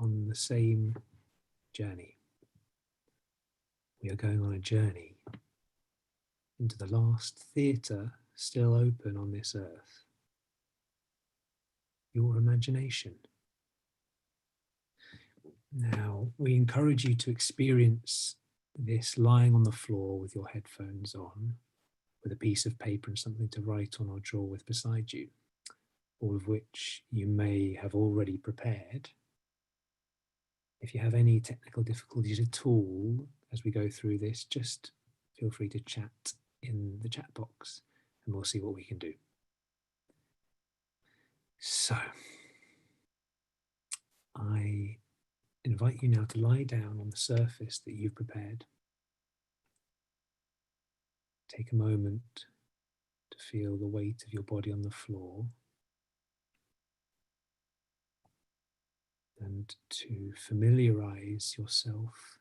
on the same journey. We are going on a journey into the last theatre still open on this earth. Your imagination. Now, we encourage you to experience this lying on the floor with your headphones on, with a piece of paper and something to write on or draw with beside you, all of which you may have already prepared. If you have any technical difficulties at all as we go through this, just feel free to chat in the chat box and we'll see what we can do. So, I invite you now to lie down on the surface that you've prepared. Take a moment to feel the weight of your body on the floor and to familiarize yourself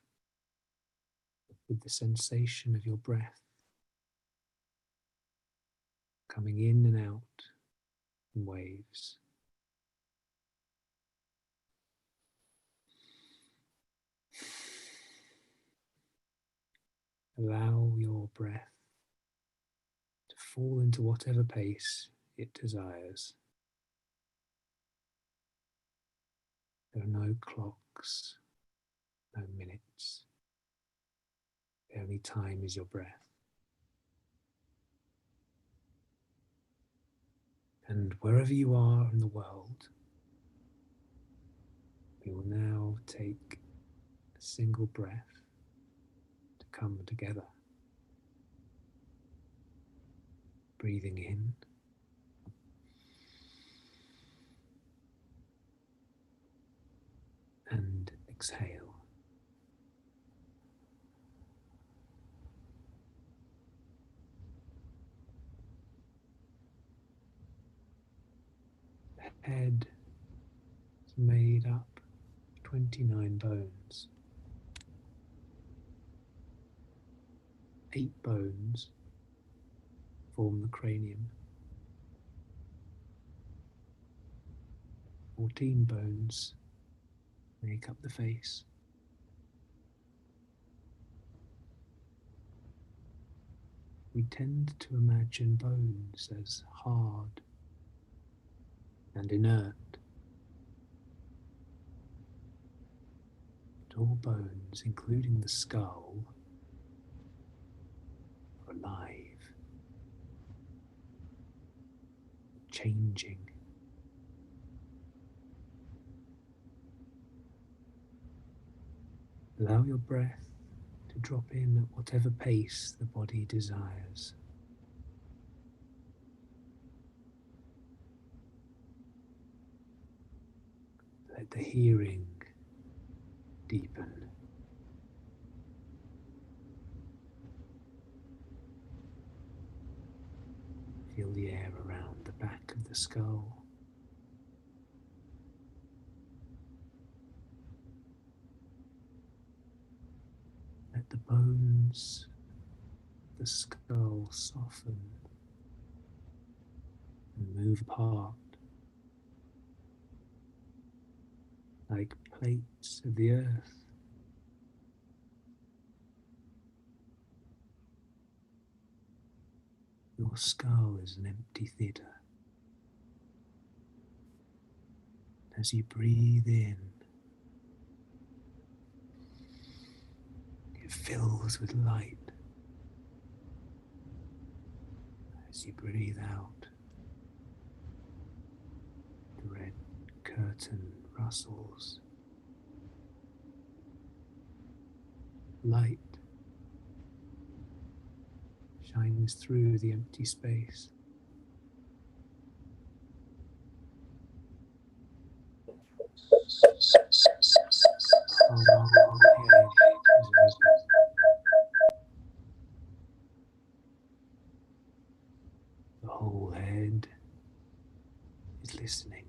with the sensation of your breath coming in and out in waves. Allow your breath to fall into whatever pace it desires. There are no clocks, no minutes. The only time is your breath. And wherever you are in the world, we will now take a single breath to come together. Breathing in. And exhale. The head is made up of 29 bones. 8 bones form the cranium. 14 bones make up the face. We tend to imagine bones as hard and inert. But all bones, including the skull, are alive, changing. Allow your breath to drop in at whatever pace the body desires. Let the hearing deepen. Feel the air around the back of the skull. Let the bones of the skull soften and move apart like plates of the earth. Your skull is an empty theatre. As you breathe in, it fills with light. As you breathe out, the red curtain rustles. Light shines through the empty space. The whole head is open. The whole head is listening.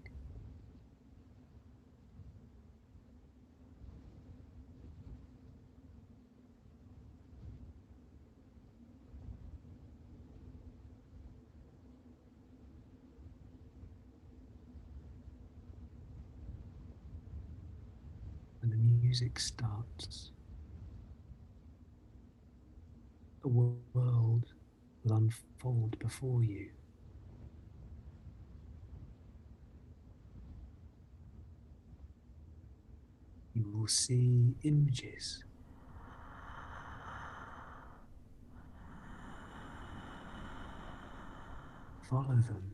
music starts, a world will unfold before you. You will see images. Follow them.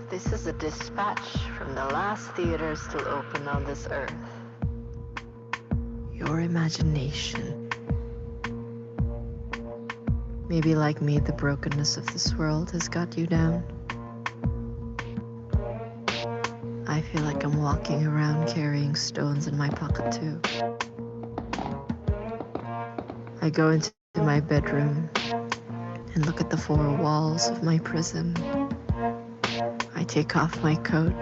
This is a dispatch from the last theater still open on this earth. Your imagination. Maybe like me, the brokenness of this world has got you down. I feel like I'm walking around carrying stones in my pocket too. I go into my bedroom and look at the four walls of my prison. I take off my coat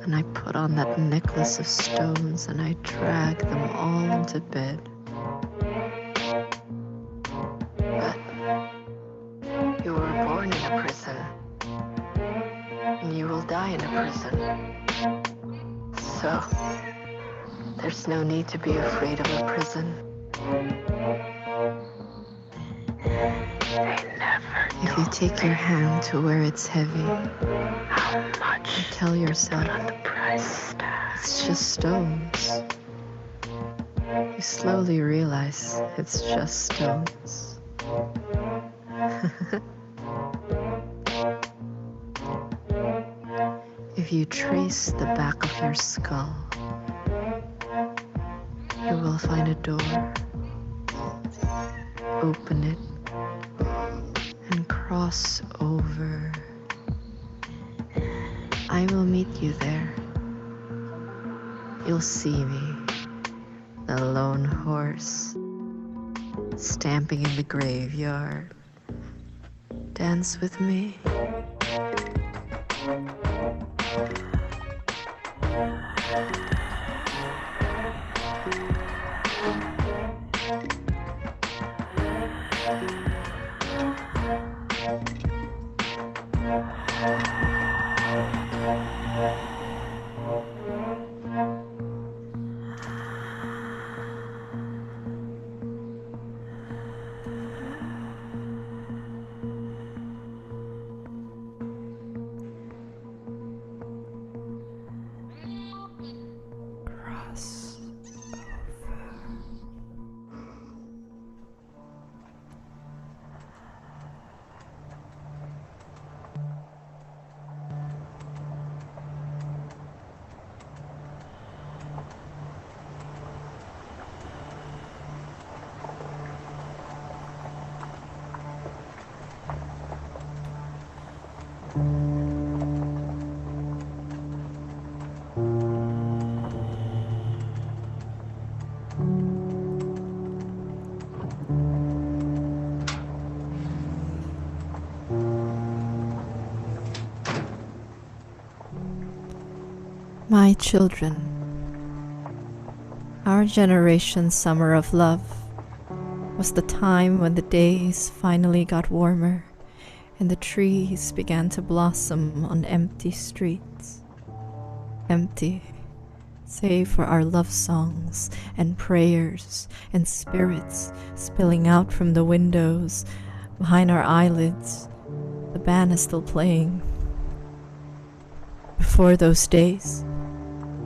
and I put on that necklace of stones and I drag them all into bed. But you were born in a prison and you will die in a prison. So there's no need to be afraid of a prison. If you take your hand to where it's heavy, how much you tell yourself on the price tag. It's just stones. You slowly realize it's just stones. If you trace the back of your skull, you will find a door. Open it and cross over. I will meet you there. You'll see me, the lone horse, stamping in the graveyard. Dance with me. My children, our generation's summer of love was the time when the days finally got warmer and the trees began to blossom on empty streets. Empty, save for our love songs and prayers and spirits spilling out from the windows behind our eyelids. The band is still playing. Before those days,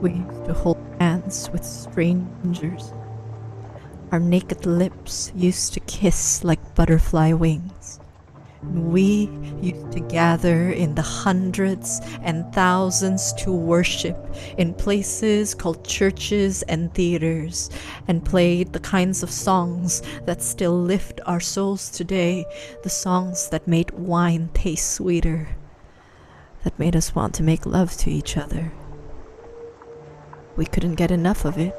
we used to hold hands with strangers. Our naked lips used to kiss like butterfly wings. We used to gather in the hundreds and thousands to worship in places called churches and theaters, and played the kinds of songs that still lift our souls today, the songs that made wine taste sweeter, that made us want to make love to each other. We couldn't get enough of it.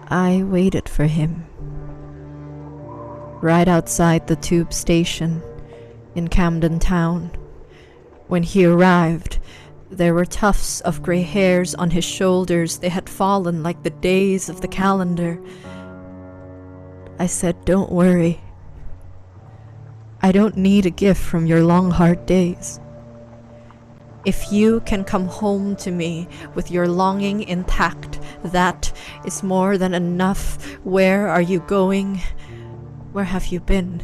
I waited for him right outside the tube station in Camden Town. When he arrived, there were tufts of gray hairs on his shoulders. They had fallen like the days of the calendar. I said, "Don't worry. I don't need a gift from your long, hard days. If you can come home to me with your longing intact, that is more than enough. Where are you going? Where have you been?"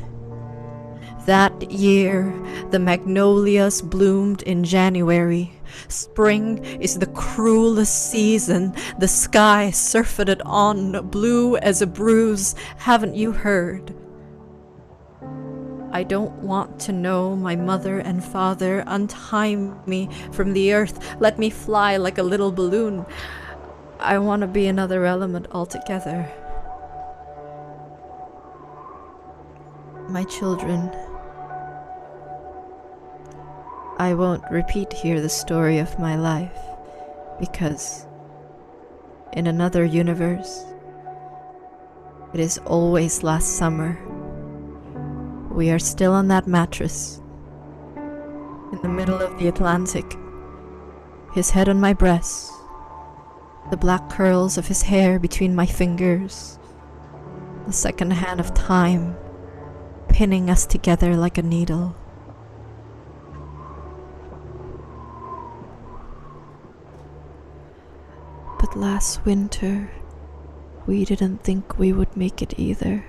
That year, the magnolias bloomed in January. Spring is the cruelest season. The sky surfeited on, blue as a bruise. Haven't you heard? I don't want to know my mother and father. Untie me from the earth. Let me fly like a little balloon. I want to be another element altogether. My children, I won't repeat here the story of my life, because in another universe, it is always last summer. We are still on that mattress, in the middle of the Atlantic, his head on my breast, the black curls of his hair between my fingers, the second hand of time pinning us together like a needle. But last winter, we didn't think we would make it either.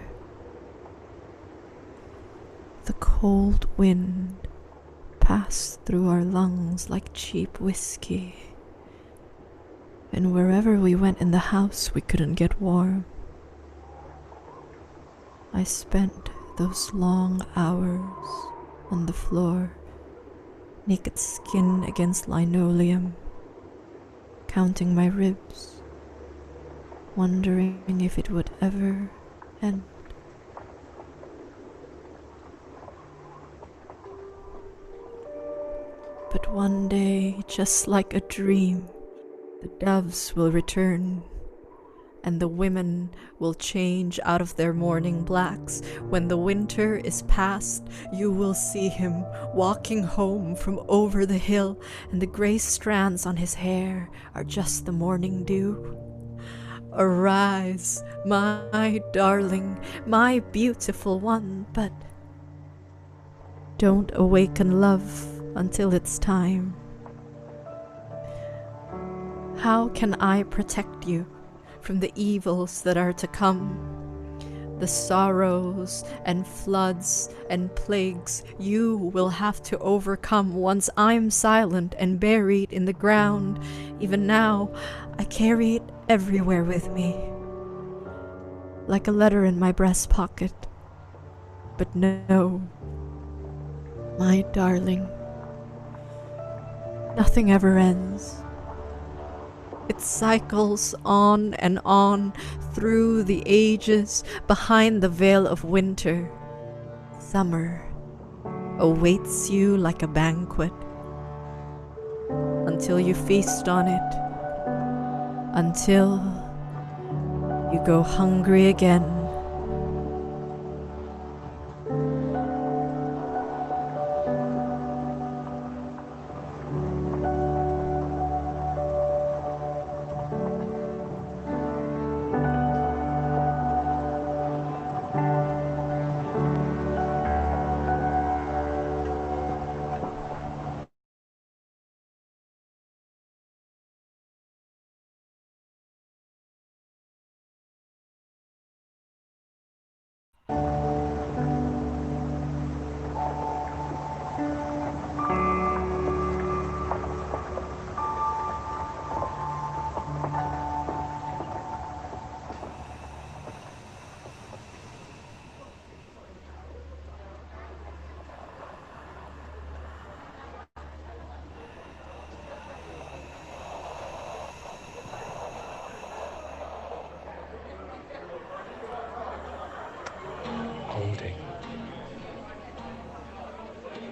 The cold wind passed through our lungs like cheap whiskey, and wherever we went in the house, we couldn't get warm. I spent those long hours on the floor, naked skin against linoleum, counting my ribs, wondering if it would ever end. But one day, just like a dream, the doves will return, and the women will change out of their mourning blacks. When the winter is past, you will see him walking home from over the hill, and the gray strands on his hair are just the morning dew. Arise, my darling, my beautiful one, but don't awaken love until it's time. How can I protect you from the evils that are to come? The sorrows and floods and plagues you will have to overcome once I'm silent and buried in the ground. Even now, I carry it everywhere with me, like a letter in my breast pocket. But no, my darling, nothing ever ends. It cycles on and on through the ages. Behind the veil of winter, summer awaits you like a banquet, until you feast on it, until you go hungry again.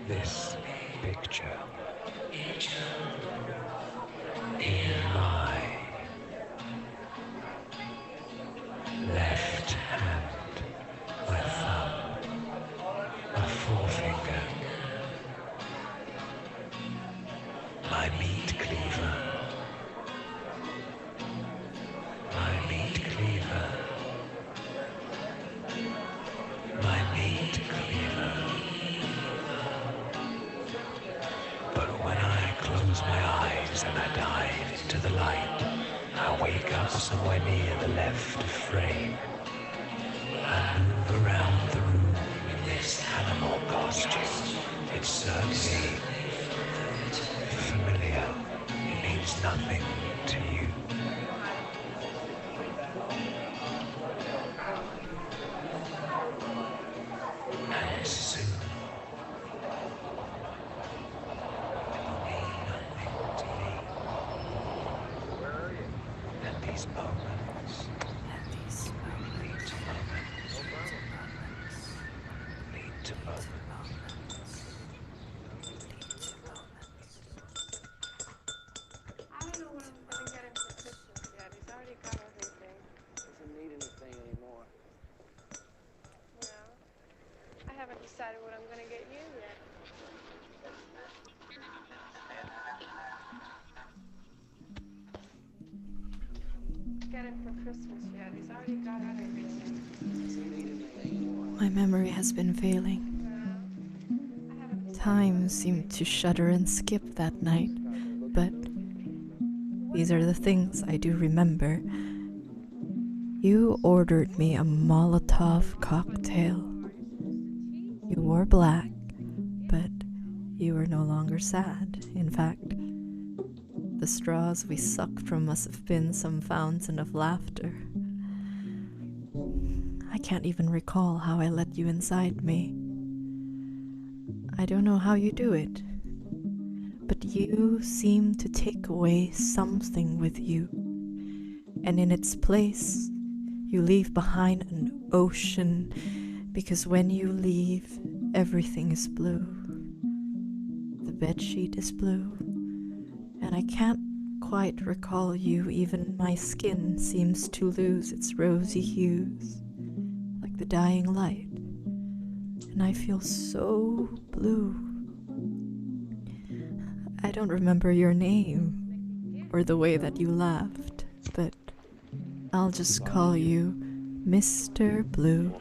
this picture in my left hand, my thumb, my forefinger, my meat cleaver, my meat cleaver, my meat cleaver. But when I close my eyes and I dive into the light, I wake up somewhere near the left frame. I move around the room in this animal costume. It's certainly familiar. It means nothing to you. And soon these moments lead to moments. I don't know what I'm gonna get him for Christmas yet. He's already got everything. Doesn't need anything anymore. Well, I haven't decided what I'm gonna get you yet. Get him for Christmas yet. He's already got everything. Doesn't need anything anymore. My memory has been failing. Well, I haven't decided. Time seemed to shudder and skip that night, but these are the things I do remember. You ordered me a Molotov cocktail. You wore black, but you were no longer sad. In fact, the straws we sucked from must have been some fountain of laughter. I can't even recall how I let you inside me. I don't know how you do it, but you seem to take away something with you, and in its place, you leave behind an ocean, because when you leave, everything is blue. The bedsheet is blue, and I can't quite recall you. Even my skin seems to lose its rosy hues, like the dying light, and I feel so blue. I don't remember your name or the way that you laughed, but I'll just call you Mr. Blue.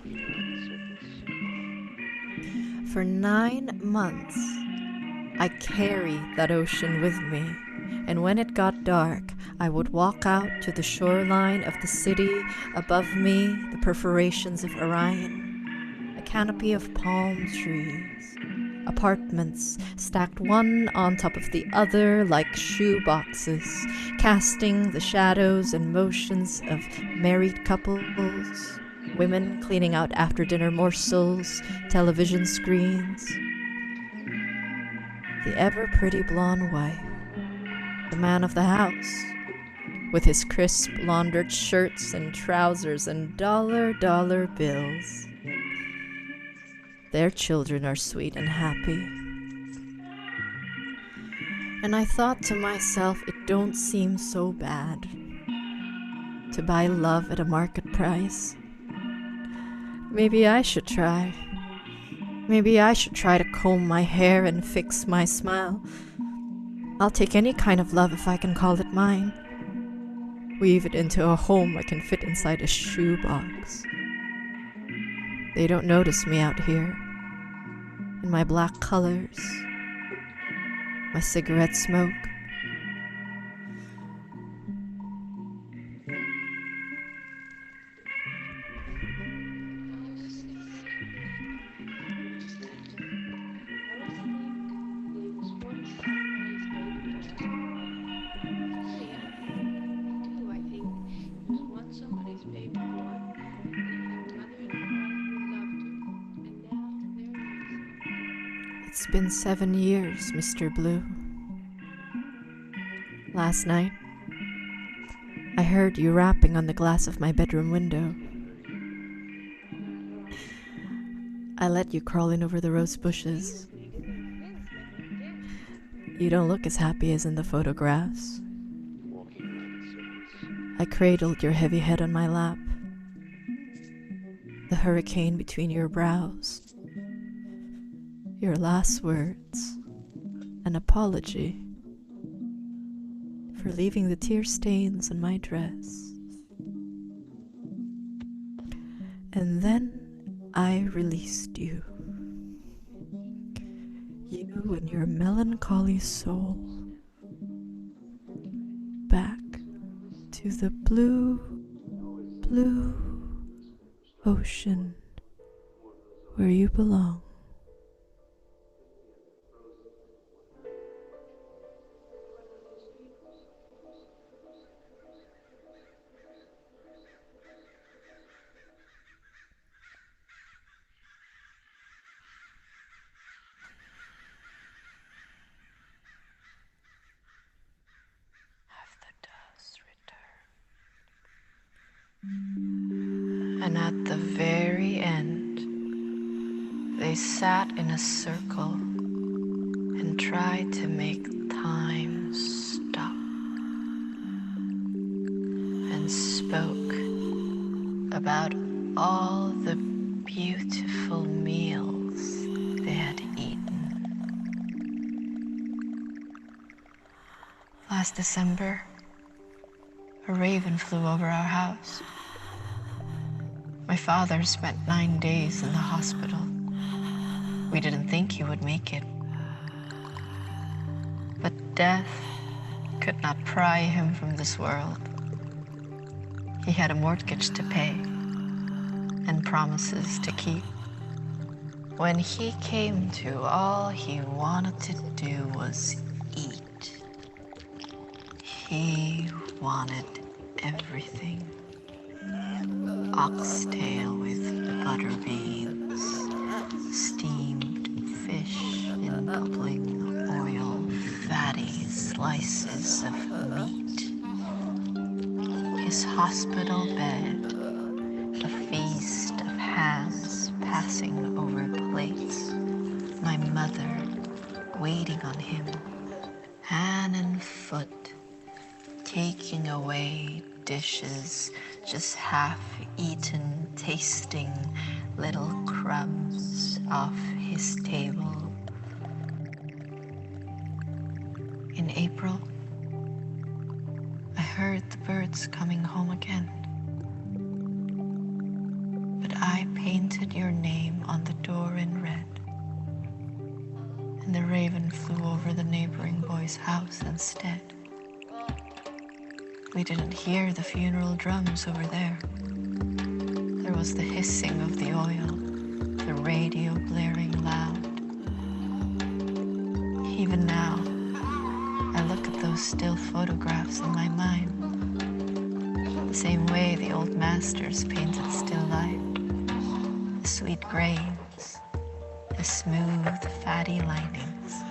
For 9 months, I carried that ocean with me, and when it got dark, I would walk out to the shoreline of the city. Above me, the perforations of Orion, a canopy of palm trees, apartments stacked one on top of the other like shoe boxes, casting the shadows and motions of married couples, women cleaning out after-dinner morsels, television screens. The ever-pretty blonde wife, the man of the house, with his crisp laundered shirts and trousers and dollar bills. Their children are sweet and happy. And I thought to myself, it don't seem so bad to buy love at a market price. Maybe I should try. Maybe I should try to comb my hair and fix my smile. I'll take any kind of love if I can call it mine. Weave it into a home I can fit inside a shoebox. They don't notice me out here, in my black colors, my cigarette smoke. It's been 7 years, Mr. Blue. Last night, I heard you rapping on the glass of my bedroom window. I let you crawl in over the rose bushes. You don't look as happy as in the photographs. I cradled your heavy head on my lap, the hurricane between your brows. Your last words, an apology for leaving the tear stains on my dress. And then I released you. You and your melancholy soul back to the blue, blue ocean where you belong. Have the dust return. And at the very end, they sat in a circle and tried to make time stop, and spoke about all the beautiful meals they had eaten. Last December, a raven flew over our house. My father spent 9 days in the hospital. We didn't think he would make it. But death could not pry him from this world. He had a mortgage to pay and promises to keep. When he came to, all he wanted to do was eat. He wanted everything. Oxtail with butter beans, steamed fish in bubbling oil, fatty slices of meat. His hospital bed, a feast of hands passing over plates. My mother waiting on him, hand and foot, taking away dishes just half eaten, tasting little crumbs off his table. In April, I heard the birds coming home again. But I painted your name on the door in red, and the raven flew over the neighboring boy's house instead. We didn't hear the funeral drums over there. There was the hissing of the oil, the radio blaring loud. Even now, I look at those still photographs in my mind, the same way the old masters painted still life. The sweet grains, the smooth, fatty linings.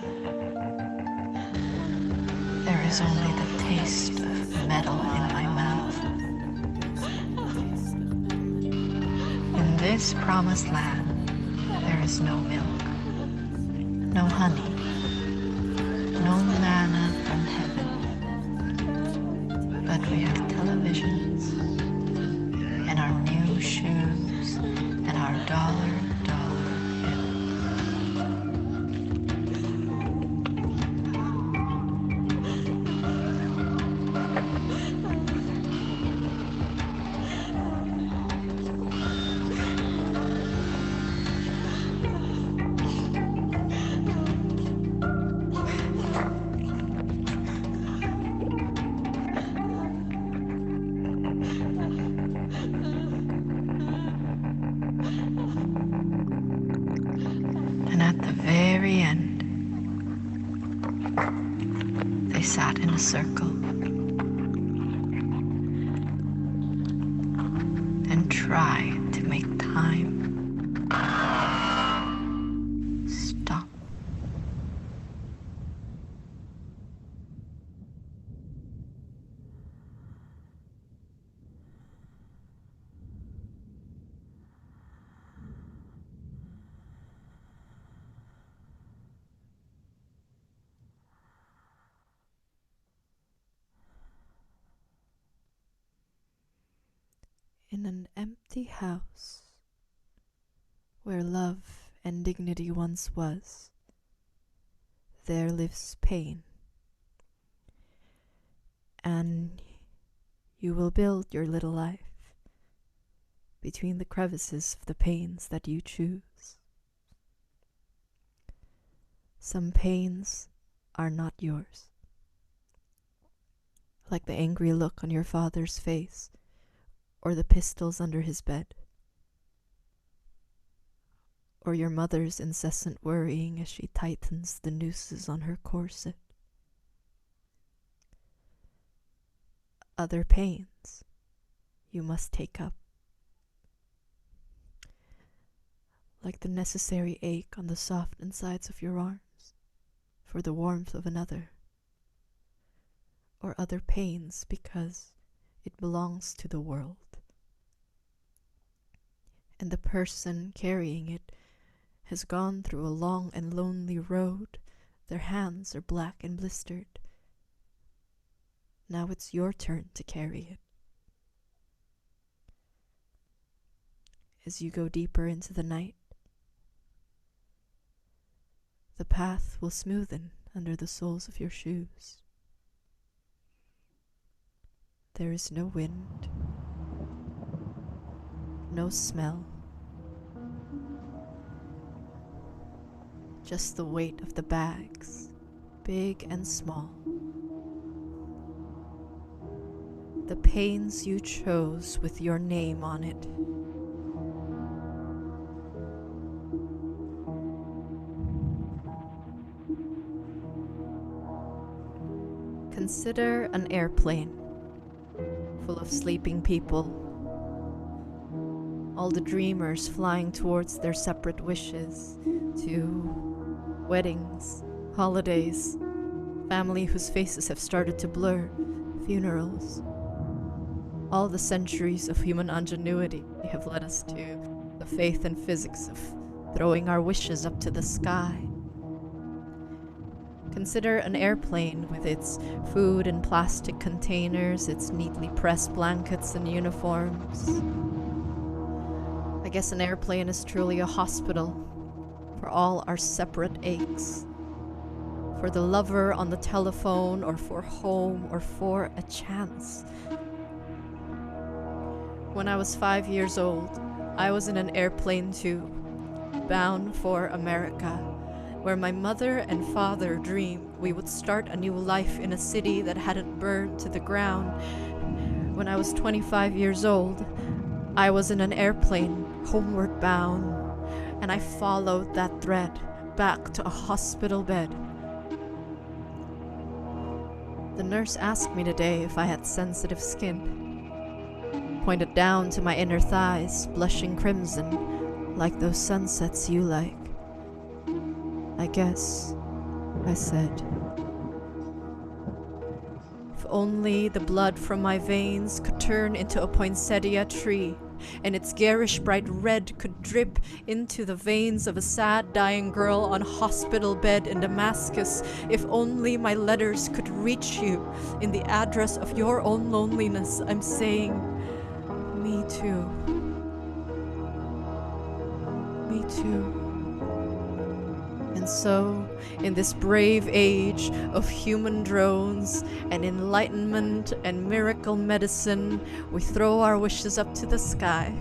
There is only the taste of metal in my mouth. In this promised land, there is no milk, no honey, no manna from heaven. But we have televisions, and our new shoes, and our dollar bills. And at the very end, they sat in a circle and tried to make time stop. In an empty house, where love and dignity once was, there lives pain. And you will build your little life between the crevices of the pains that you choose. Some pains are not yours, like the angry look on your father's face, or the pistols under his bed, or your mother's incessant worrying as she tightens the nooses on her corset. Other pains you must take up, like the necessary ache on the soft insides of your arms for the warmth of another, or other pains because it belongs to the world, and the person carrying it has gone through a long and lonely road. Their hands are black and blistered. Now it's your turn to carry it. As you go deeper into the night, the path will smoothen under the soles of your shoes. There is no wind, no smell, just the weight of the bags, big and small. The pains you chose with your name on it. Consider an airplane full of sleeping people, all the dreamers flying towards their separate wishes, to weddings, holidays, family whose faces have started to blur, funerals. All the centuries of human ingenuity have led us to the faith and physics of throwing our wishes up to the sky. Consider an airplane with its food in plastic containers, its neatly pressed blankets and uniforms. I guess an airplane is truly a hospital for all our separate aches. For the lover on the telephone, or for home, or for a chance. When I was 5 years old, I was in an airplane too, bound for America, where my mother and father dreamed we would start a new life in a city that hadn't burned to the ground. When I was 25 years old, I was in an airplane, homeward bound, and I followed that thread back to a hospital bed. The nurse asked me today if I had sensitive skin, pointed down to my inner thighs, blushing crimson, like those sunsets you like. I guess, I said. If only the blood from my veins could turn into a poinsettia tree, and its garish bright red could drip into the veins of a sad dying girl on a hospital bed in Damascus. If only my letters could reach you in the address of your own loneliness. I'm saying, me too. Me too. And so, in this brave age of human drones and enlightenment and miracle medicine, we throw our wishes up to the sky.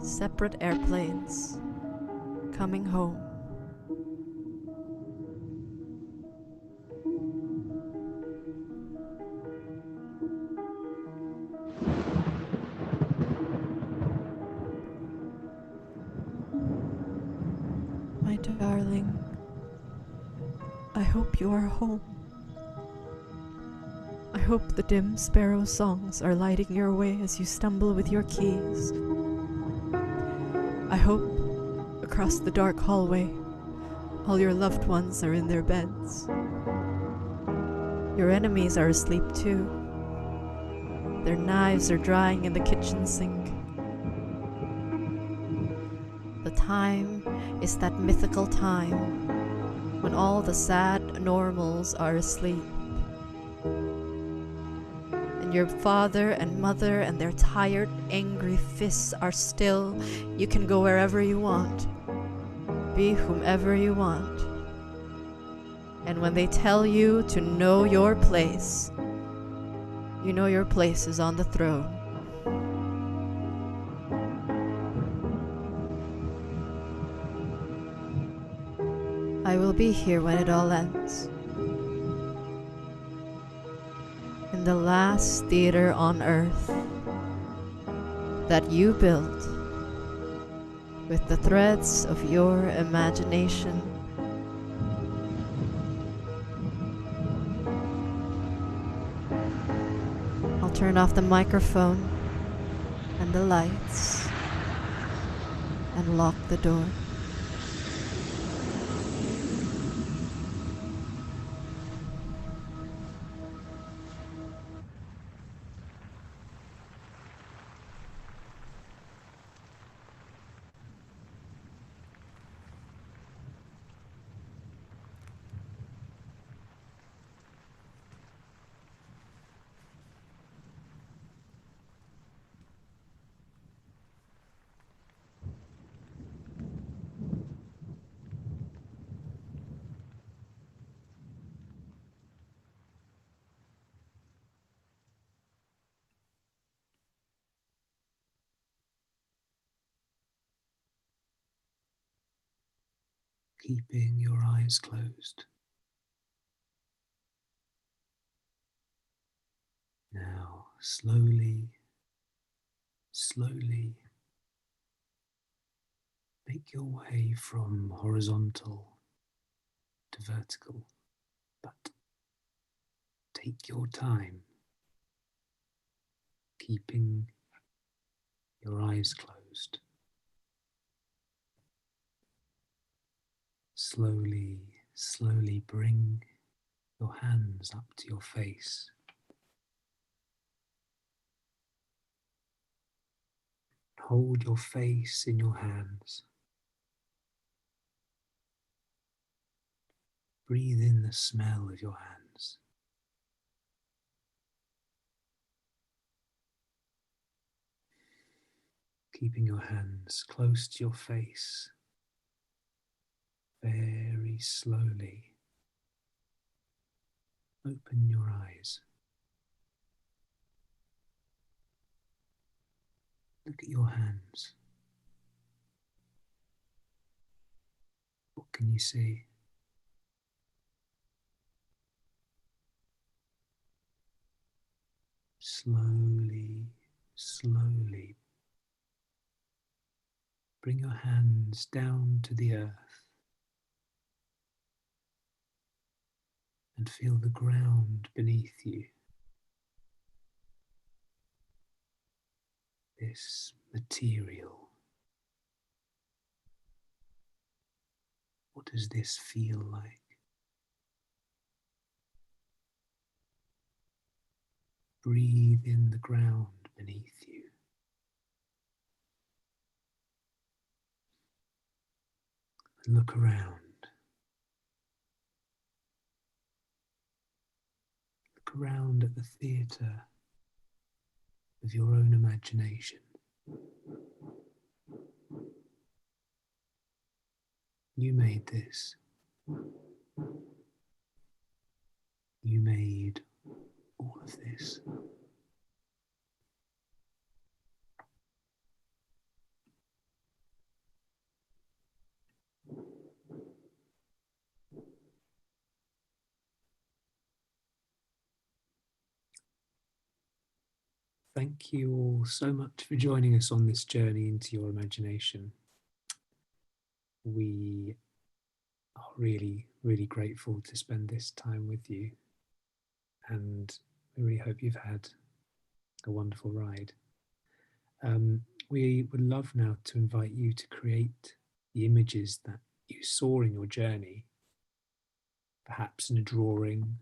Separate airplanes coming home. My darling, I hope you are home. I hope the dim sparrow songs are lighting your way as you stumble with your keys. I hope across the dark hallway, all your loved ones are in their beds. Your enemies are asleep too. Their knives are drying in the kitchen sink. The time is that mythical time when all the sad normals are asleep. And your father and mother and their tired, angry fists are still, you can go wherever you want, be whomever you want. And when they tell you to know your place, you know your place is on the throne. I will be here when it all ends. In the last theater on earth that you built with the threads of your imagination. I'll turn off the microphone and the lights and lock the door. Keeping your eyes closed. Now, slowly, slowly make your way from horizontal to vertical, but take your time, keeping your eyes closed. Slowly, slowly bring your hands up to your face. Hold your face in your hands. Breathe in the smell of your hands. Keeping your hands close to your face. Very slowly open your eyes. Look at your hands. What can you see? Slowly, slowly bring your hands down to the earth and feel the ground beneath you. This material. What does this feel like? Breathe in the ground beneath you. And look around. Look around at the theatre of your own imagination. You made this. You made all of this. Thank you all so much for joining us on this journey into your imagination. We are really, really grateful to spend this time with you, and we really hope you've had a wonderful ride. We would love now to invite you to create the images that you saw in your journey, perhaps in a drawing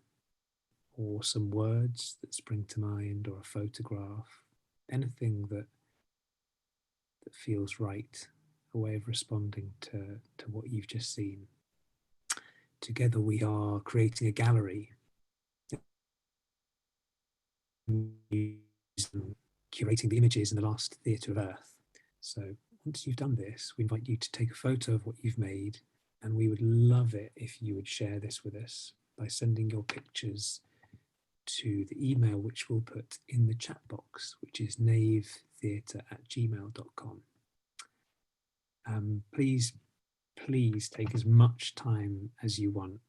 or some words that spring to mind, or a photograph, anything that feels right, a way of responding to what you've just seen. Together we are creating a gallery curating the images in the last theatre of Earth. So once you've done this, we invite you to take a photo of what you've made, and we would love it if you would share this with us by sending your pictures to the email which we'll put in the chat box, which is navetheatre@gmail.com. Please take as much time as you want,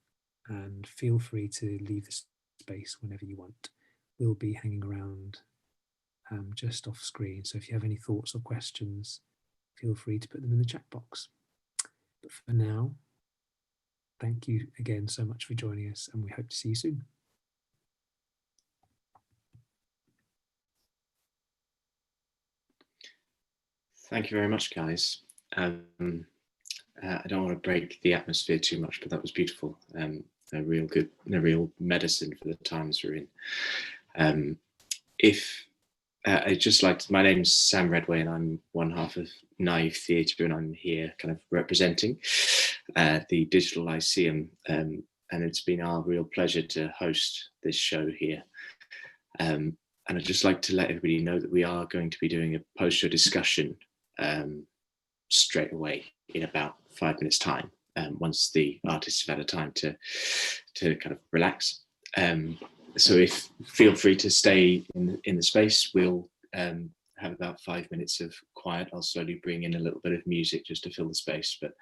and feel free to leave the space whenever you want. We'll be hanging around just off screen, so if you have any thoughts or questions, feel free to put them in the chat box. But for now, thank you again so much for joining us, and we hope to see you soon. Thank you very much, guys. I don't want to break the atmosphere too much, but that was beautiful. A real medicine for the times we're in. My name's Sam Redway, and I'm one half of Naive Theatre, and I'm here kind of representing the Digital Lyceum, and it's been our real pleasure to host this show here. And I'd just like to let everybody know that we are going to be doing a post-show discussion straight away in about 5 minutes time, once the artists have had a time to kind of relax. So feel free to stay in the space. We'll have about 5 minutes of quiet. I'll slowly bring in a little bit of music just to fill the space, but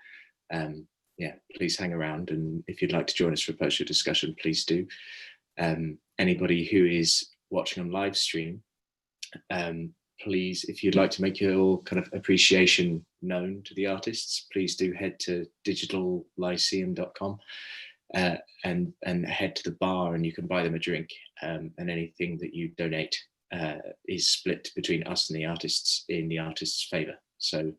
yeah, please hang around, and if you'd like to join us for a post-show discussion, please do. Anybody who is watching on live stream, please, if you'd like to make your kind of appreciation known to the artists, please do head to digitallyceum.com and head to the bar, and you can buy them a drink, and anything that you donate is split between us and the artists in the artists' favour. So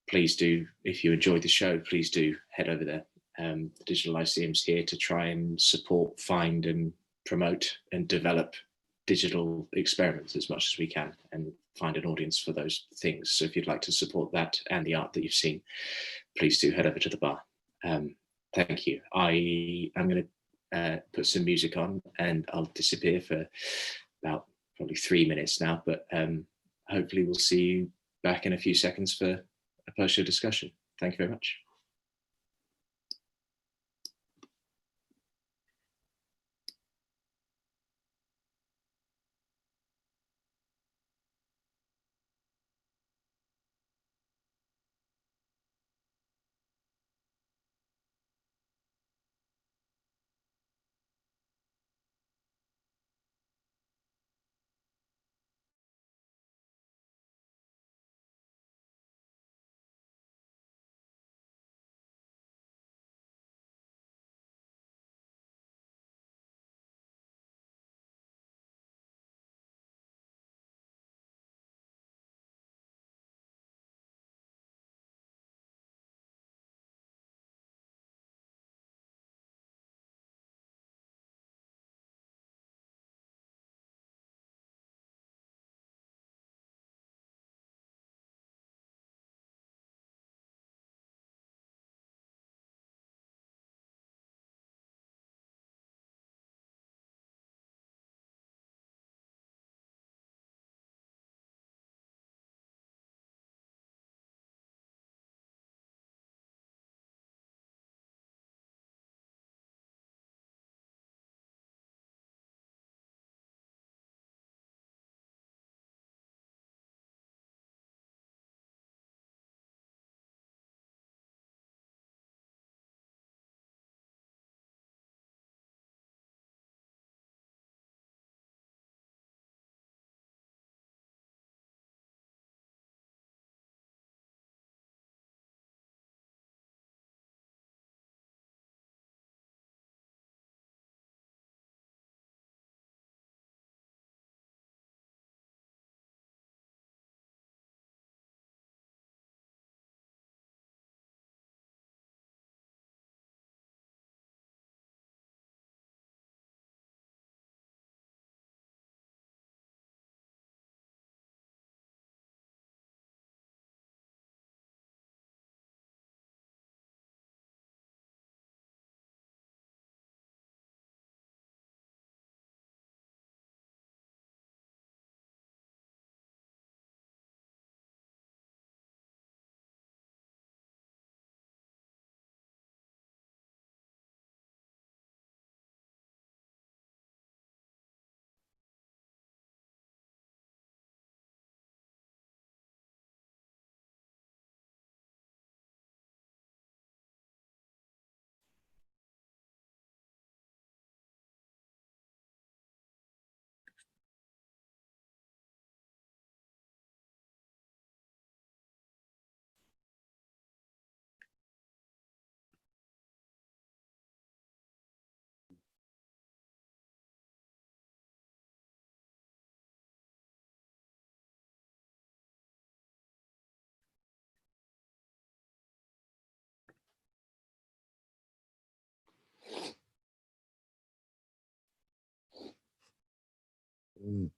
please do, if you enjoyed the show, please do head over there. The Digital Lyceum's here to try and support, find and promote and develop digital experiments as much as we can, and find an audience for those things. So if you'd like to support that and the art that you've seen, please do head over to the bar. Thank you. I am going to put some music on, and I'll disappear for about probably 3 minutes now, but hopefully we'll see you back in a few seconds for a post-show discussion. Thank you very much. Great.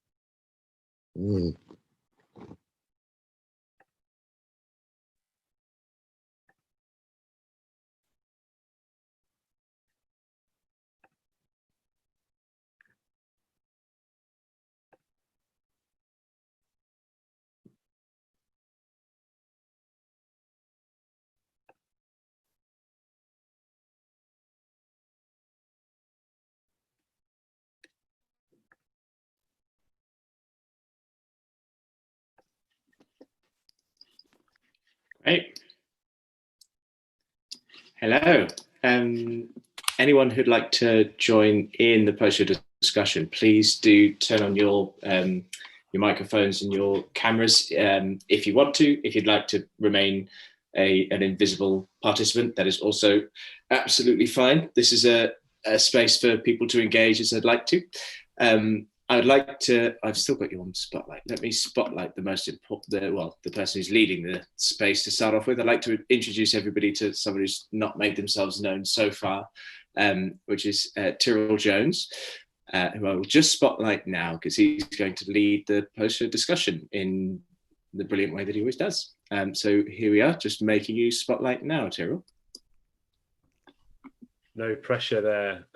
Hello. Anyone who'd like to join in the post-show discussion, please do turn on your microphones and your cameras if you want to. If you'd like to remain an invisible participant, that is also absolutely fine. This is a space for people to engage as they'd like to. I would like to, I've still got you on spotlight. Let me spotlight the most important, the person who's leading the space to start off with. I'd like to introduce everybody to someone who's not made themselves known so far, which is Tyrrell Jones, who I will just spotlight now because he's going to lead the post-show discussion in the brilliant way that he always does. So here we are, just making you spotlight now, Tyrrell. No pressure there.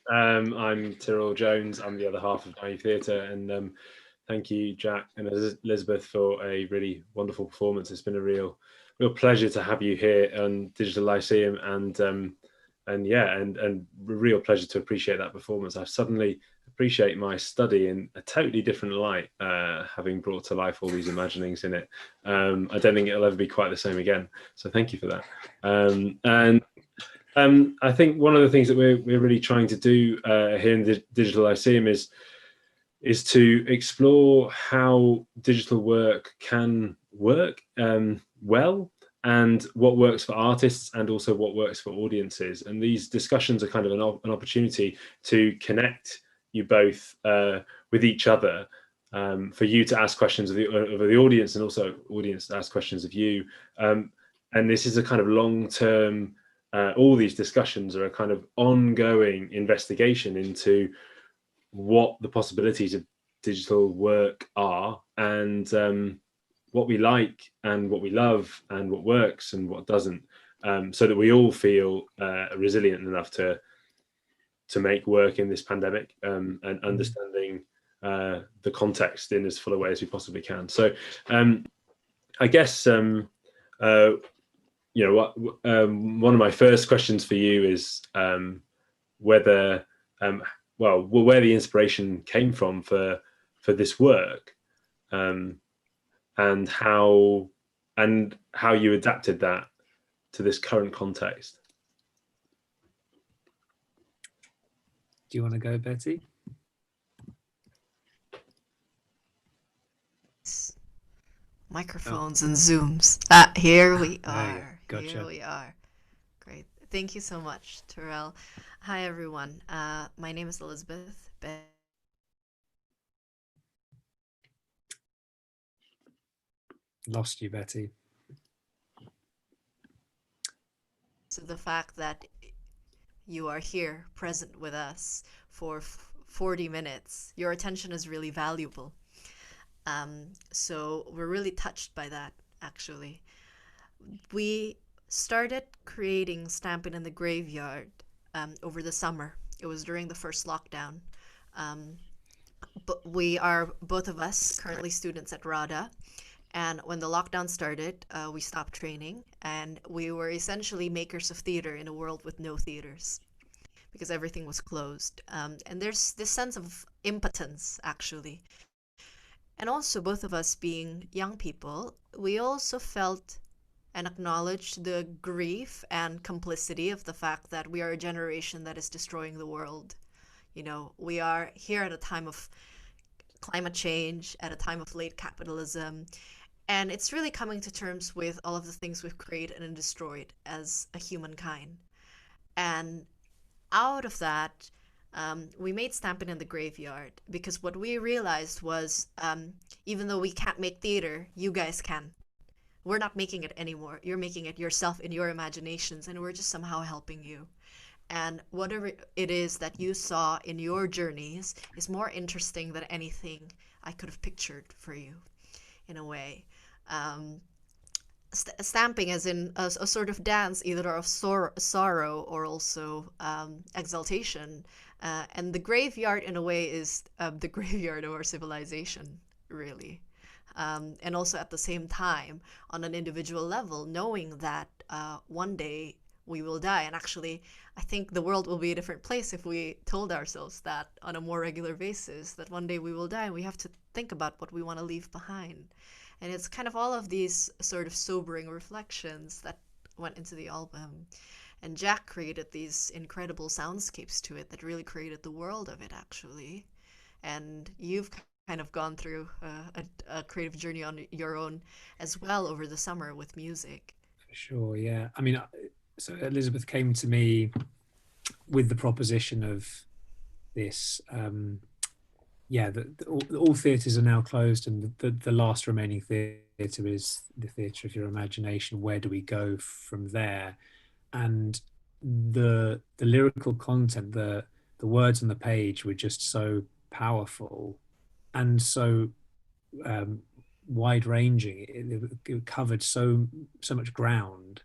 I'm Tyrrell Jones. I'm the other half of Naive Theatre, and thank you, Jack and Elizabeth, for a really wonderful performance. It's been a real pleasure to have you here on Digital Lyceum, and a real pleasure to appreciate that performance. I suddenly appreciate my study in a totally different light, having brought to life all these imaginings in it. I don't think it'll ever be quite the same again. So thank you for that. I think one of the things that we're really trying to do here in the Digital Lyceum is to explore how digital work can work well, and what works for artists and also what works for audiences. And these discussions are kind of an opportunity to connect you both with each other, for you to ask questions of the audience, and also audience to ask questions of you. And this is a kind of long-term, all these discussions are a kind of ongoing investigation into what the possibilities of digital work are, and what we like and what we love and what works and what doesn't, so that we all feel resilient enough to make work in this pandemic, and understanding the context in as full a way as we possibly can. So I guess one of my first questions for you is whether where the inspiration came from for this work, and how you adapted that to this current context. Do you want to go, Betty? Microphones and Zooms. Here we are. Gotcha. Here we are. Great. Thank you so much, Tyrrell. Hi, everyone. My name is Elizabeth. Lost you, Betty. So the fact that you are here present with us for 40 minutes, your attention is really valuable. So we're really touched by that, actually. We started creating Stampin' in the Graveyard over the summer. It was during the first lockdown. But we are, both of us, currently students at RADA. And when the lockdown started, we stopped training, and we were essentially makers of theater in a world with no theaters, because everything was closed. And there's this sense of impotence, actually. And also, both of us being young people, we also felt and acknowledged the grief and complicity of the fact that we are a generation that is destroying the world. You know, we are here at a time of climate change, at a time of late capitalism, and it's really coming to terms with all of the things we've created and destroyed as a humankind. And out of that, we made Stampin' in the Graveyard, because what we realized was, even though we can't make theater, you guys can. We're not making it anymore. You're making it yourself in your imaginations, and we're just somehow helping you. And whatever it is that you saw in your journeys is more interesting than anything I could have pictured for you, in a way. Um, Stamping as in a sort of dance, either of sorrow or also exaltation. And the graveyard, in a way, is the graveyard of our civilization, really. And also at the same time, on an individual level, knowing that one day we will die. And actually, I think the world will be a different place if we told ourselves that on a more regular basis, that one day we will die and we have to think about what we want to leave behind. And it's kind of all of these sort of sobering reflections that went into the album. And Jack created these incredible soundscapes to it that really created the world of it, actually. And you've kind of gone through a creative journey on your own as well over the summer with music. For sure, yeah. I mean, so Elizabeth came to me with the proposition of this. All theatres are now closed, and the last remaining theatre is the theatre of your imagination. Where do we go from there? And the lyrical content, the words on the page were just so powerful and so wide ranging. It covered so much ground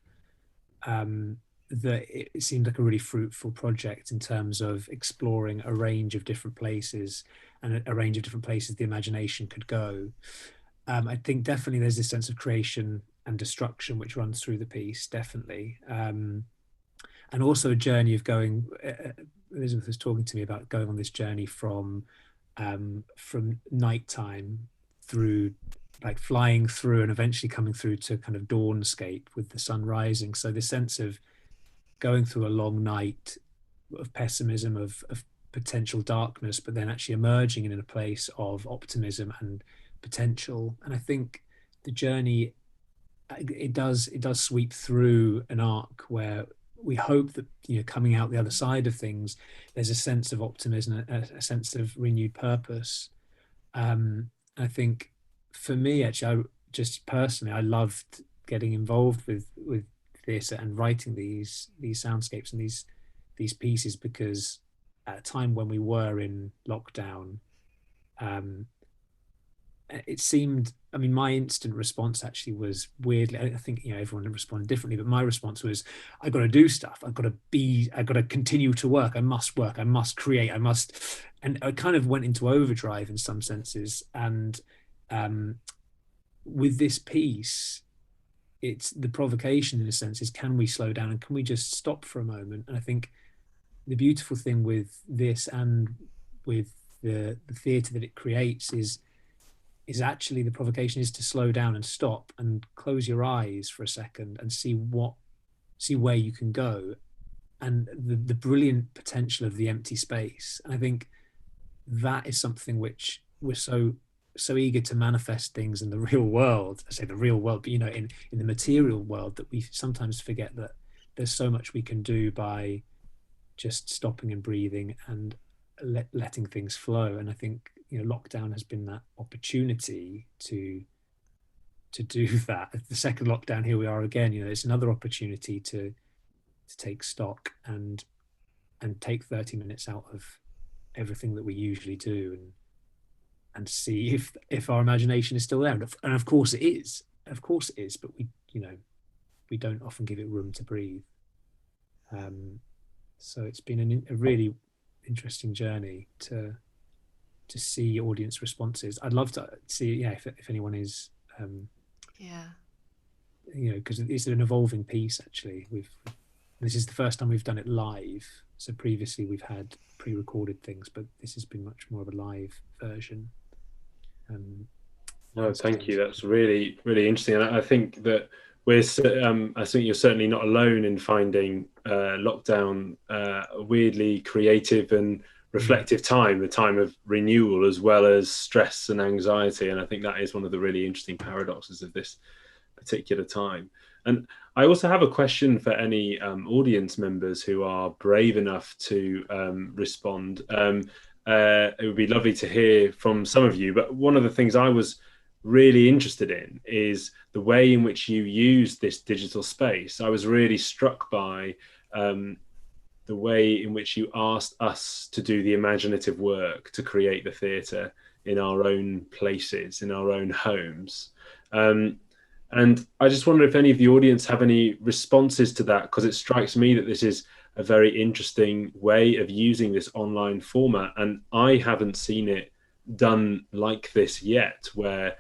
that it seemed like a really fruitful project in terms of exploring a range of different places and a range of different places the imagination could go. I think definitely there's this sense of creation and destruction which runs through the piece, definitely. And also a journey of going, Elizabeth was talking to me about going on this journey from nighttime through, like flying through and eventually coming through to kind of dawnscape with the sun rising. So this sense of going through a long night of pessimism, of potential darkness, but then actually emerging in a place of optimism and potential. And I think the journey, it does sweep through an arc where we hope that, you know, coming out the other side of things, there's a sense of optimism, a sense of renewed purpose. I think for me, actually, just personally, I loved getting involved with theatre and writing these soundscapes and these pieces, because at a time when we were in lockdown, it seemed, I mean, my instant response actually was weirdly, I think, you know, everyone responded differently, but my response was, I got to do stuff. I got to continue to work. I must create, and I kind of went into overdrive in some senses. And with this piece, it's the provocation in a sense is, can we slow down and can we just stop for a moment? And I think the beautiful thing with this and with the theatre that it creates is actually the provocation is to slow down and stop and close your eyes for a second and see where you can go, and the brilliant potential of the empty space. And I think that is something which we're so eager to manifest things in the real world. I say the real world, but you know, in the material world, that we sometimes forget that there's so much we can do by just stopping and breathing and letting things flow. And I think, you know, lockdown has been that opportunity to do that. The second lockdown, here we are again. You know, it's another opportunity to take stock and take 30 minutes out of everything that we usually do, and see if our imagination is still there. And of course it is. Of course it is. But we don't often give it room to breathe. So it's been a really interesting journey to see audience responses. I'd love to see, if anyone is, you know, because it's an evolving piece. Actually, this is the first time we've done it live. So previously we've had pre-recorded things, but this has been much more of a live version. No, thank you. That's really, really interesting. And I think that I think you're certainly not alone in finding lockdown a weirdly creative and reflective time, a time of renewal as well as stress and anxiety. And I think that is one of the really interesting paradoxes of this particular time. And I also have a question for any audience members who are brave enough to respond. It would be lovely to hear from some of you, but one of the things I was really interested in is the way in which you use this digital space. I was really struck by the way in which you asked us to do the imaginative work to create the theatre in our own places, in our own homes. And I just wonder if any of the audience have any responses to that, because it strikes me that this is a very interesting way of using this online format, and I haven't seen it done like this yet, where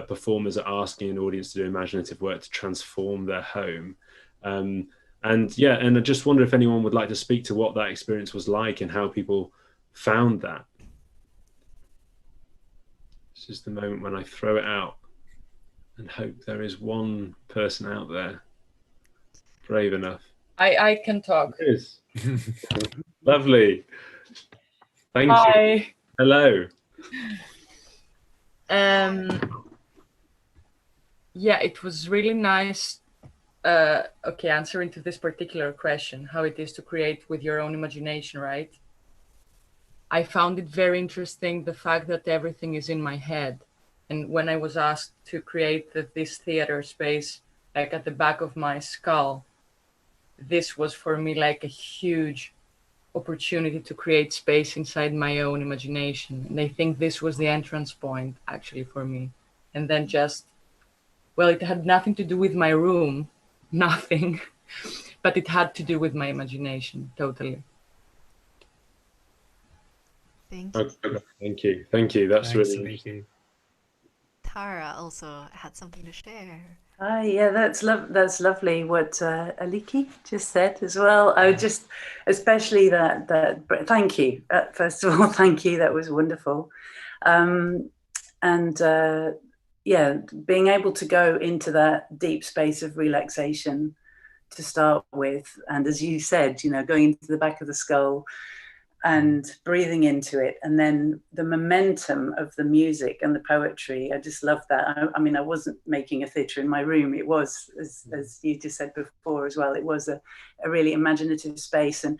performers are asking an audience to do imaginative work to transform their home. And yeah, and I just wonder if anyone would like to speak to what that experience was like and how people found that. This is the moment when I throw it out and hope there is one person out there brave enough. I can talk. It is. Lovely. Thank you. Hi. Hello. Yeah, it was really nice. Okay, answering to this particular question, how it is to create with your own imagination, right? I found it very interesting, the fact that everything is in my head. And when I was asked to create this theater space, like at the back of my skull, this was for me like a huge opportunity to create space inside my own imagination. And I think this was the entrance point actually for me. And then just, well, it had nothing to do with my room, nothing, but it had to do with my imagination, totally. Thank you. Okay, thank you. Thank you. That's Thanks, really Aliki. interesting. Tara also had something to share. Hi, yeah, that's lovely what Aliki just said as well. I would just, especially that thank you. First of all, thank you. That was wonderful. Yeah, being able to go into that deep space of relaxation to start with, and as you said, you know, going into the back of the skull and breathing into it, and then the momentum of the music and the poetry. I just love that. I mean, I wasn't making a theatre in my room. It was, as you just said before as well, it was a really imaginative space. And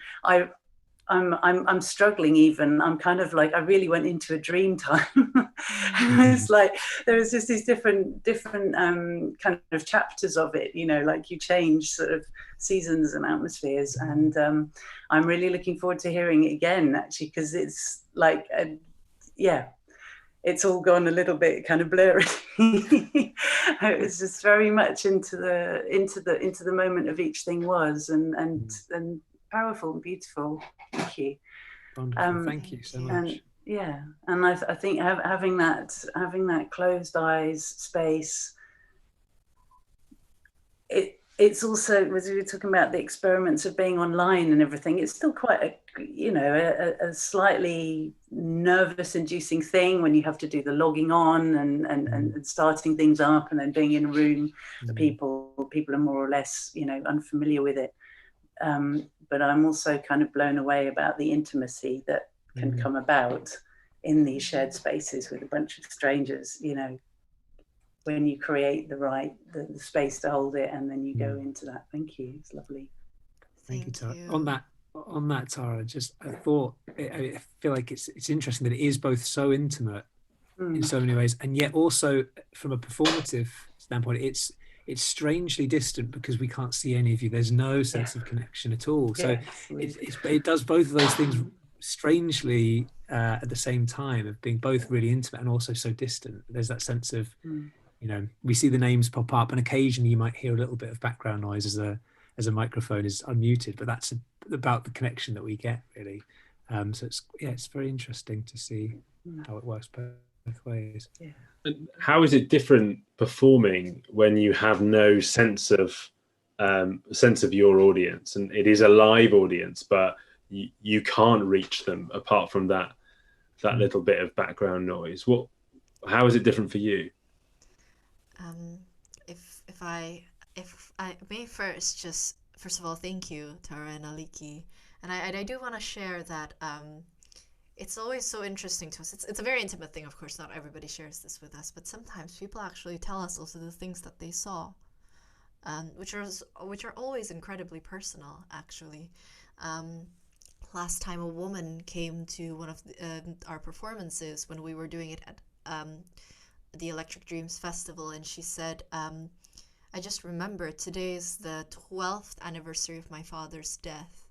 I'm struggling even. I'm kind of like, I really went into a dream time. It's like there was just these different kind of chapters of it, you know, like you change sort of seasons and atmospheres. And I'm really looking forward to hearing it again, actually, because it's like, yeah, it's all gone a little bit kind of blurry. It was just very much into the moment of each thing was, and powerful and beautiful. Thank you. Wonderful. Thank you so much. Yeah, and I think having that closed eyes space, it's also, as we were talking about the experiments of being online and everything, it's still quite a slightly nervous inducing thing when you have to do the logging on and starting things up and then being in a room for people are more or less, you know, unfamiliar with it. But I'm also kind of blown away about the intimacy that can come about in these shared spaces with a bunch of strangers, you know, when you create the space to hold it, and then you go into that. Thank you. It's lovely. Thank you, Tara. On that, Tara, just I feel like it's interesting that it is both so intimate in so many ways, and yet also from a performative standpoint, it's strangely distant because we can't see any of you. There's no sense of connection at all. So it does both of those things strangely at the same time, of being both really intimate and also so distant. There's that sense of, you know, we see the names pop up, and occasionally you might hear a little bit of background noise as a microphone is unmuted, but that's about the connection that we get, really. So it's very interesting to see how it works both ways. Yeah. And how is it different performing when you have no sense of your audience, and it is a live audience, but you can't reach them apart from that little bit of background noise? How is it different for you? If I may first of all, thank you, Tara and Aliki, and I do want to share that it's always so interesting to us. It's a very intimate thing, of course. Not everybody shares this with us, but sometimes people actually tell us also the things that they saw, which are always incredibly personal, actually. Last time a woman came to one of our performances when we were doing it at the Electric Dreams Festival, and she said, I just remember today is the 12th anniversary of my father's death.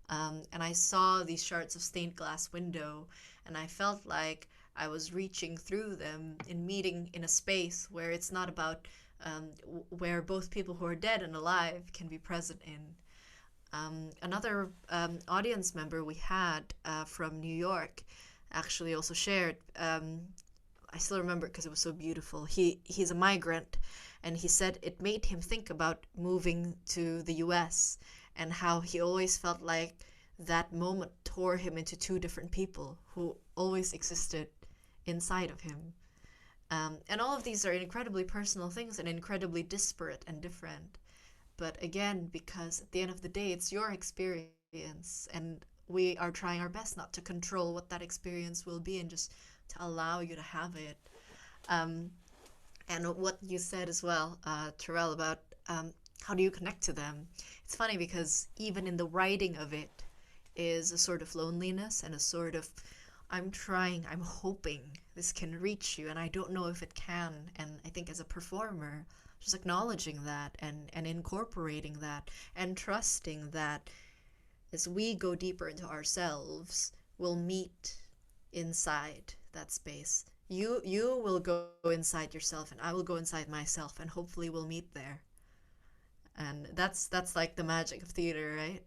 And I saw these shards of stained glass window, and I felt like I was reaching through them in meeting in a space where it's not about where both people who are dead and alive can be present in. Another audience member we had from New York actually also shared. I still remember because it was so beautiful. He's a migrant, and he said it made him think about moving to the U.S. and how he always felt like that moment tore him into two different people who always existed inside of him. And all of these are incredibly personal things and incredibly disparate and different. But again, because at the end of the day, it's your experience, and we are trying our best not to control what that experience will be and just to allow you to have it. And what you said as well, Terrell, about how do you connect to them? It's funny because even in the writing of it is a sort of loneliness and a sort of, I'm trying, I'm hoping this can reach you, and I don't know if it can. And I think as a performer, just acknowledging that and incorporating that and trusting that as we go deeper into ourselves, we'll meet inside that space. You will go inside yourself, and I will go inside myself, and hopefully we'll meet there. And that's like the magic of theater, right?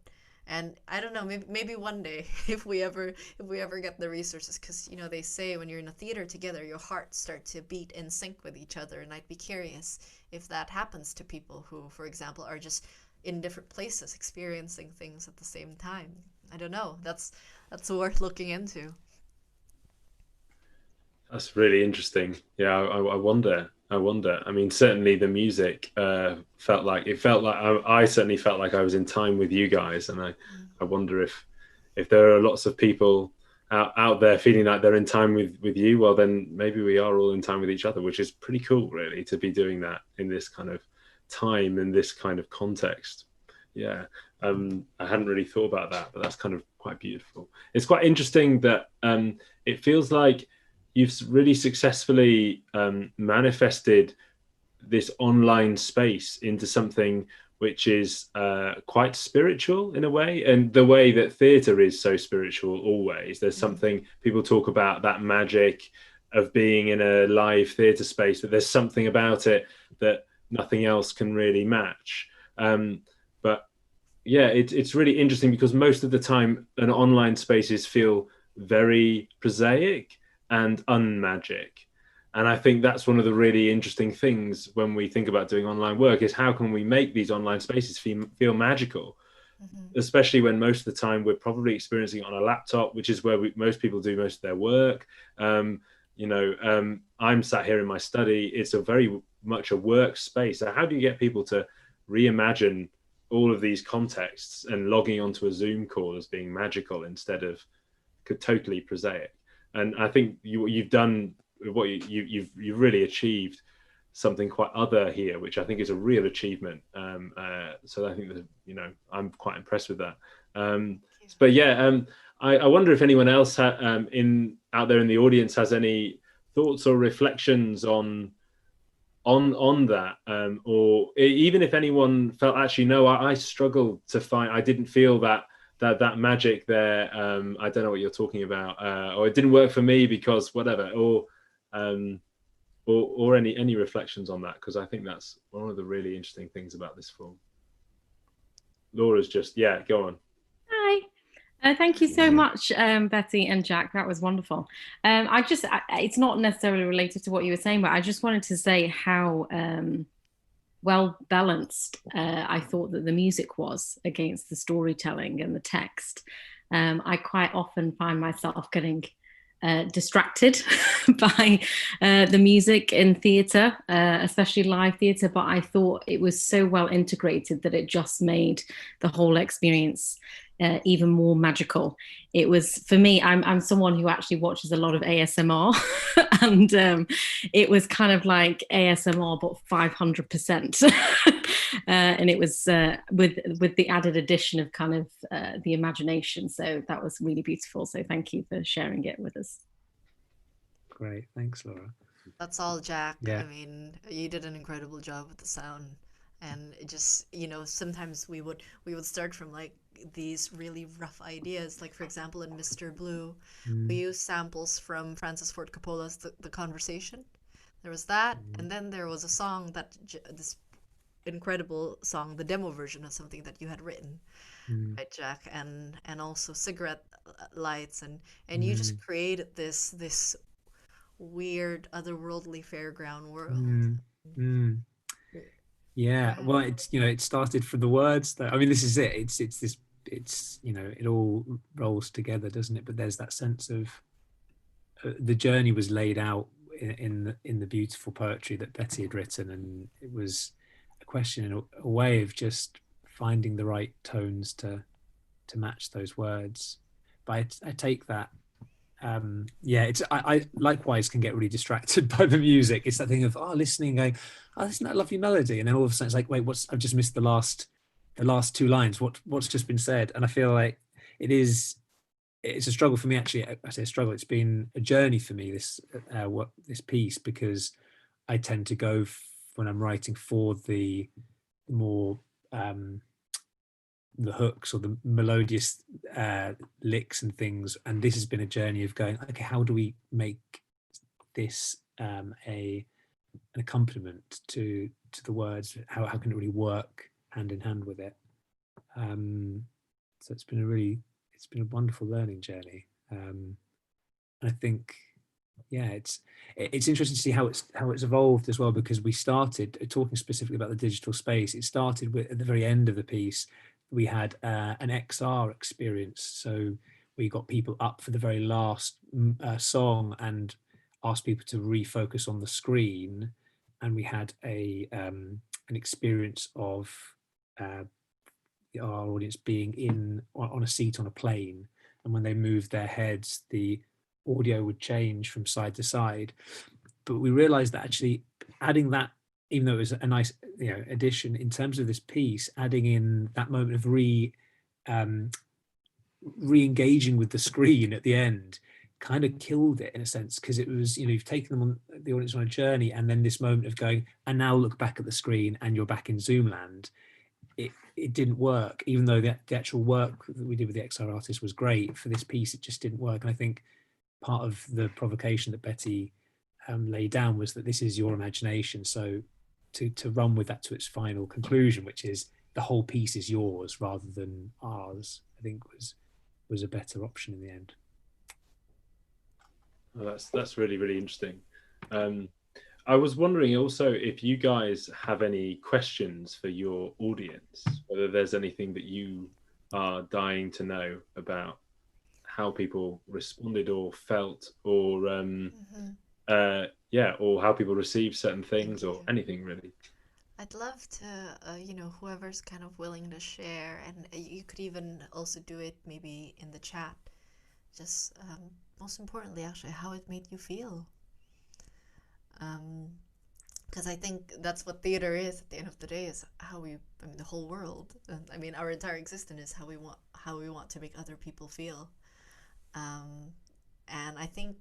And I don't know, maybe one day if we ever get the resources, because you know they say when you're in a theater together, your hearts start to beat in sync with each other, and I'd be curious if that happens to people who, for example, are just in different places experiencing things at the same time. I don't know. That's worth looking into. That's really interesting. Yeah, I wonder. I mean, certainly the music felt like I certainly felt like I was in time with you guys, and I wonder if there are lots of people out there feeling like they're in time with you. Well, then maybe we are all in time with each other, which is pretty cool, really, to be doing that in this kind of time and this kind of context. Yeah, I hadn't really thought about that, but that's kind of quite beautiful. It's quite interesting that it feels like you've really successfully manifested this online space into something which is quite spiritual in a way, and the way that theatre is so spiritual always. There's something, people talk about that magic of being in a live theatre space, that there's something about it that nothing else can really match. But yeah, it's really interesting because most of the time an online spaces feel very prosaic and unmagic. And I think that's one of the really interesting things when we think about doing online work, is how can we make these online spaces feel magical, especially when most of the time we're probably experiencing it on a laptop, which is where most people do most of their work. I'm sat here in my study. It's a very much a work space. So how do you get people to reimagine all of these contexts and logging onto a Zoom call as being magical instead of totally prosaic? And I think you've done what you've really achieved something quite other here, which I think is a real achievement. So I think that, I'm quite impressed with that. But yeah, I wonder if anyone else out there in the audience has any thoughts or reflections on that, or even if anyone felt, actually, no, I struggled to find, I didn't feel that magic there. I don't know what you're talking about, or it didn't work for me because whatever, or any reflections on that, because I think that's one of the really interesting things about this form. Laura's just, yeah, go on. Hi. Thank you so much, Betty and Jack. That was wonderful. It's not necessarily related to what you were saying, but I just wanted to say how well balanced I thought that the music was against the storytelling and the text. I quite often find myself getting distracted by the music in theatre, especially live theatre, but I thought it was so well integrated that it just made the whole experience even more magical. It was, for me, I'm someone who actually watches a lot of ASMR, and it was kind of like ASMR but 500%, and it was with the added addition of kind of the imagination. So that was really beautiful. So thank you for sharing it with us. Great, thanks, Laura. That's all, Jack. Yeah. I mean, you did an incredible job with the sound. And it just, sometimes we would start from like these really rough ideas. Like, for example, in Mr. Blue, Mm. we used samples from Francis Ford Coppola's The Conversation. There was that, and then there was a song that this incredible song, the demo version of something that you had written, right, Jack, and also cigarette lights, and you just created this weird otherworldly fairground world. Yeah, Right. well, it's, you know, it started from the words that, I mean, this is it. It's this, it's, you know, it all rolls together, doesn't it? But there's that sense of the journey was laid out in the beautiful poetry that Betty had written, and it was a question in a way of just finding the right tones to match those words. But I take that. Yeah, it's I likewise can get really distracted by the music. It's that thing of listening, going, oh, isn't that a lovely melody? And then all of a sudden it's like, wait, I've just missed the last 2 lines. What's just been said? And I feel like it's a struggle for me, actually. I say a struggle. It's been a journey for me, this piece, because I tend to go when I'm writing for the more the hooks or the melodious licks and things, and this has been a journey of going, okay, how do we make this an accompaniment to the words? How can it really work hand in hand with it? So it's been a wonderful learning journey. I think, yeah, it's interesting to see how it's evolved as well, because we started talking specifically about the digital space. It started with, at the very end of the piece, we had an XR experience. So we got people up for the very last song and asked people to refocus on the screen, and we had an experience of our audience being on a seat on a plane, and when they moved their heads, the audio would change from side to side. But we realized that actually adding that, even though it was a nice, you know, addition in terms of this piece, adding in that moment of re-engaging with the screen at the end kind of killed it in a sense, because it was, you know, you've taken the audience on a journey, and then this moment of going, and now look back at the screen and you're back in Zoom land. It didn't work, even though the actual work that we did with the XR artist was great. For this piece, it just didn't work. And I think part of the provocation that Betty laid down was that this is your imagination, so to run with that to its final conclusion, which is the whole piece is yours rather than ours, I think was a better option in the end. Well, that's really, really interesting. I was wondering also if you guys have any questions for your audience, whether there's anything that you are dying to know about how people responded or felt, or or how people receive certain things, or anything really. I'd love to, you know, whoever's kind of willing to share, and you could even also do it maybe in the chat. Just most importantly, actually, how it made you feel. Because I think that's what theater is at the end of the day, is how the whole world. I mean, our entire existence is how we want to make other people feel. And I think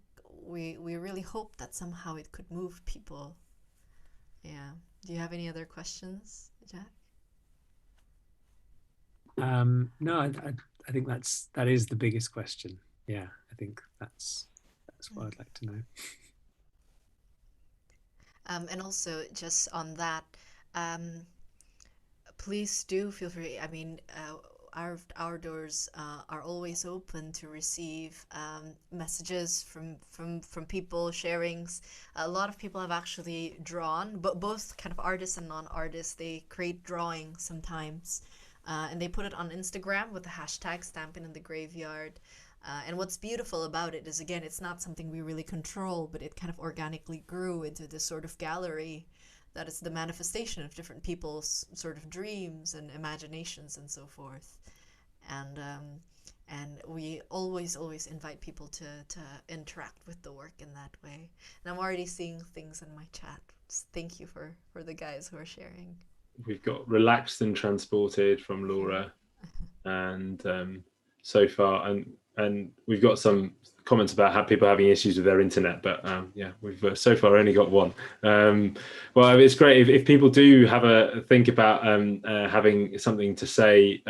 we really hope that somehow it could move people. Yeah. Do you have any other questions, Jack? No, I think that is the biggest question. Yeah, I think that's what I'd like to know. And also, just on that, please do feel free. I mean, our doors are always open to receive messages from people, sharings. A lot of people have actually drawn, but both kind of artists and non-artists, they create drawings sometimes, and they put it on Instagram with the hashtag Stampin In The Graveyard. And what's beautiful about it is, again, it's not something we really control, but it kind of organically grew into this sort of gallery that is the manifestation of different people's sort of dreams and imaginations and so forth. And we always invite people to interact with the work in that way. And I'm already seeing things in my chat. Just thank you for the guys who are sharing. We've got Relaxed and Transported from Laura, and so far, and we've got some comments about how people having issues with their internet, but yeah, we've so far only got one. Well, it's great if people do have a think about having something to say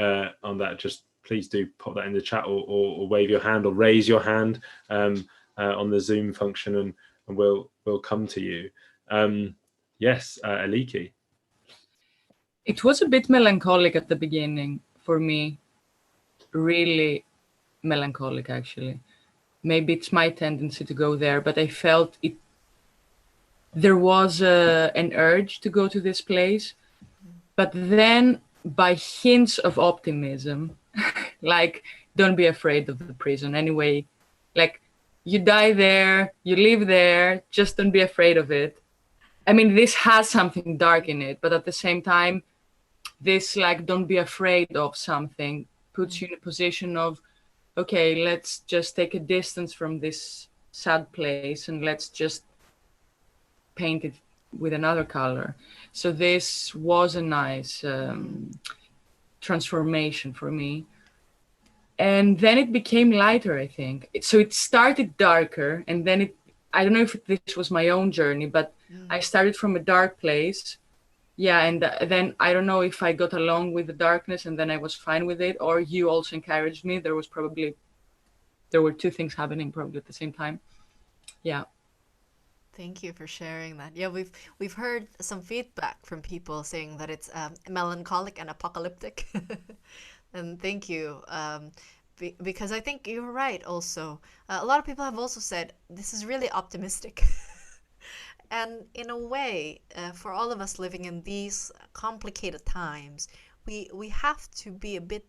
on that. Just please do pop that in the chat, or wave your hand or raise your hand on the Zoom function, and we'll come to you. Yes, Aliki. It was a bit melancholic at the beginning for me, really melancholic actually. Maybe it's my tendency to go there, but I felt it. There was an urge to go to this place, but then by hints of optimism, like, don't be afraid of the prison anyway. Like, you die there, you live there, just don't be afraid of it. I mean, this has something dark in it, but at the same time, this, like, don't be afraid of something puts you in a position of, okay, let's just take a distance from this sad place and let's just paint it with another color. So this was a nice transformation for me. And then it became lighter, I think. So it started darker, and then I don't know if this was my own journey, but I started from a dark place. Yeah, and then I don't know if I got along with the darkness and then I was fine with it, or you also encouraged me. There were two things happening probably at the same time. Yeah. Thank you for sharing that. Yeah, we've heard some feedback from people saying that it's melancholic and apocalyptic. And thank you, because I think you're right also. A lot of people have also said this is really optimistic. And in a way, for all of us living in these complicated times, we have to be a bit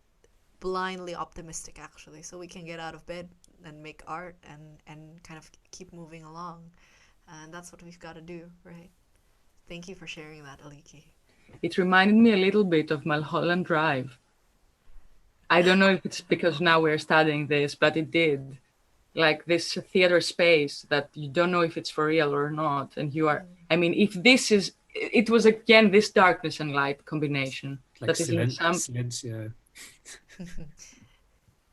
blindly optimistic, actually, so we can get out of bed and make art and kind of keep moving along. And that's what we've got to do, right? Thank you for sharing that, Aliki. It reminded me a little bit of Mulholland Drive. I don't know if it's because now we're studying this, but it did. Like this theater space that you don't know if it's for real or not. And you are, I mean, if this is, it was again, this darkness and light combination. Like that is in some... Silencio.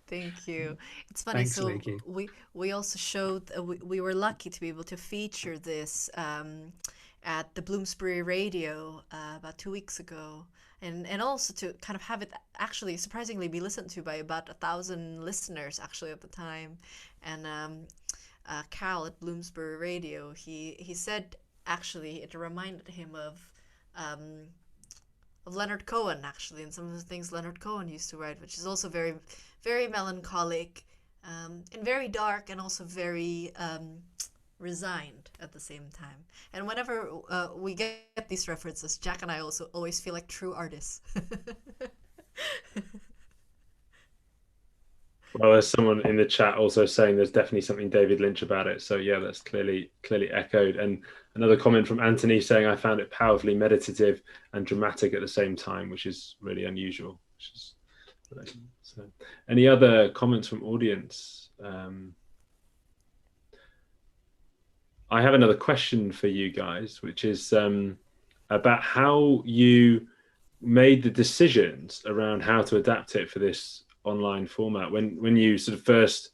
Thank you. It's funny. Thanks, so Lakey. we also showed, we were lucky to be able to feature this at the Bloomsbury Radio about 2 weeks ago. And also to kind of have it actually surprisingly be listened to by about 1,000 listeners actually at the time. And Carl at Bloomsbury Radio, he said actually it reminded him of Leonard Cohen actually, and some of the things Leonard Cohen used to write, which is also very, very melancholic and very dark, and also very resigned at the same time. And whenever we get these references, Jack and I also always feel like true artists. Well, there's someone in the chat also saying there's definitely something David Lynch about it. So yeah, that's clearly echoed. And another comment from Anthony saying, I found it powerfully meditative and dramatic at the same time, which is really unusual. So, any other comments from audience? I have another question for you guys, which is about how you made the decisions around how to adapt it for this online format. When you sort of first,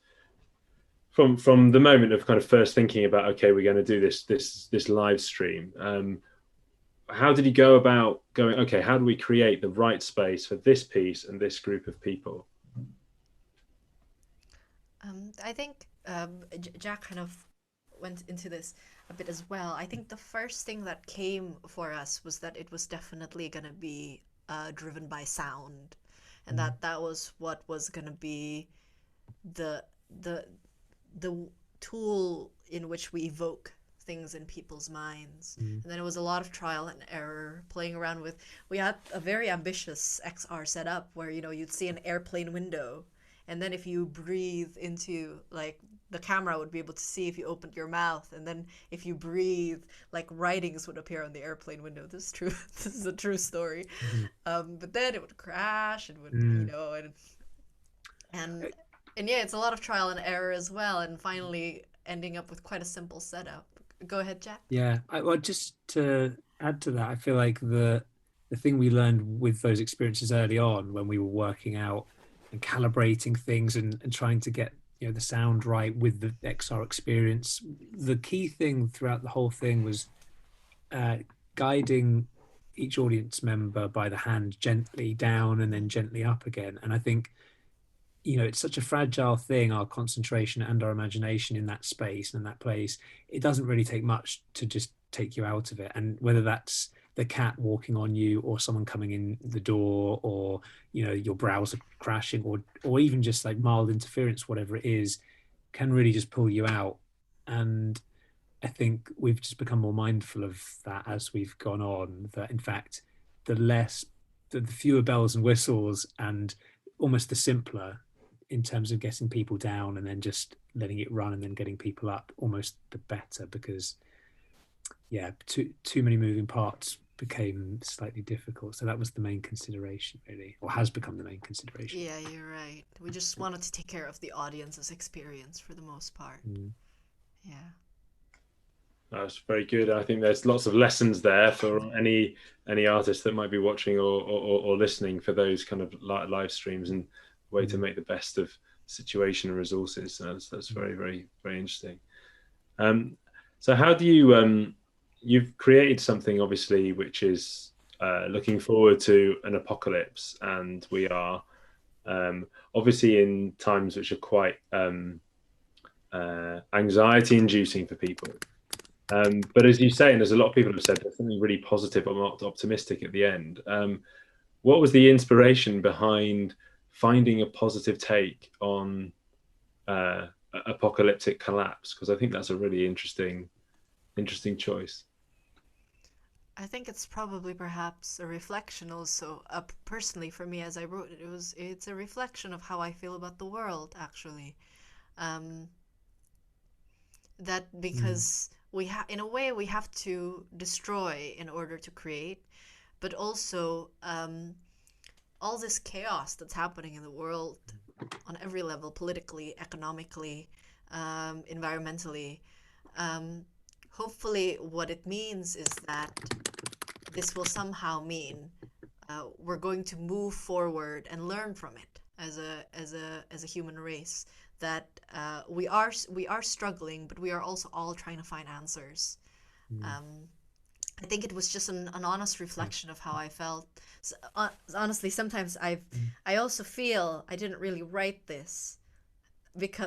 from the moment of kind of first thinking about, okay, we're going to do this live stream, how did you go about going, okay, how do we create the right space for this piece and this group of people? I think Jack kind of went into this a bit as well. I think the first thing that came for us was that it was definitely going to be driven by sound, and that was what was going to be the tool in which we evoke things in people's minds. And then it was a lot of trial and error, playing around with, we had a very ambitious XR setup where, you know, you'd see an airplane window, and then if you breathe into, like, the camera would be able to see if you opened your mouth, and then if you breathe, like, writings would appear on the airplane window. This is true. This is a true story. But then it would crash and would, you know, and yeah, it's a lot of trial and error as well, and finally ending up with quite a simple setup. Go ahead, Jack. Yeah, well, just to add to that, I feel like the thing we learned with those experiences early on, when we were working out and calibrating things and trying to get, you know, the sound right with the XR experience, the key thing throughout the whole thing was guiding each audience member by the hand gently down and then gently up again. And I think you know, it's such a fragile thing, our concentration and our imagination in that space and that place. It doesn't really take much to just take you out of it. And whether that's the cat walking on you, or someone coming in the door, or, you know, your browser crashing, or even just like mild interference, whatever it is, can really just pull you out. And I think we've just become more mindful of that as we've gone on, that in fact, the fewer bells and whistles, and almost the simpler in terms of getting people down and then just letting it run and then getting people up, almost the better, because yeah, too many moving parts became slightly difficult. So that was the main consideration, really, or has become the main consideration. Yeah, you're right. We just wanted to take care of the audience's experience for the most part. Yeah. That's very good. I think there's lots of lessons there for any artist that might be watching or listening for those kind of live streams, and way to make the best of situation and resources. So that's very, very, very interesting. So how do you you've created something, obviously, which is looking forward to an apocalypse, and we are obviously in times which are quite anxiety inducing for people. But as you say, and as a lot of people have said, there's something really positive and optimistic at the end. What was the inspiration behind finding a positive take on apocalyptic collapse? Because I think that's a really interesting choice. I think it's probably perhaps a reflection also, personally for me, as I wrote it, it's a reflection of how I feel about the world, actually. That because in a way we have to destroy in order to create, but also all this chaos that's happening in the world on every level, politically, economically, environmentally. Hopefully what it means is that this will somehow mean we're going to move forward and learn from it as a human race, that we are struggling, but we are also all trying to find answers. I think it was just an honest reflection of how I felt. So, honestly, sometimes I also feel I didn't really write this,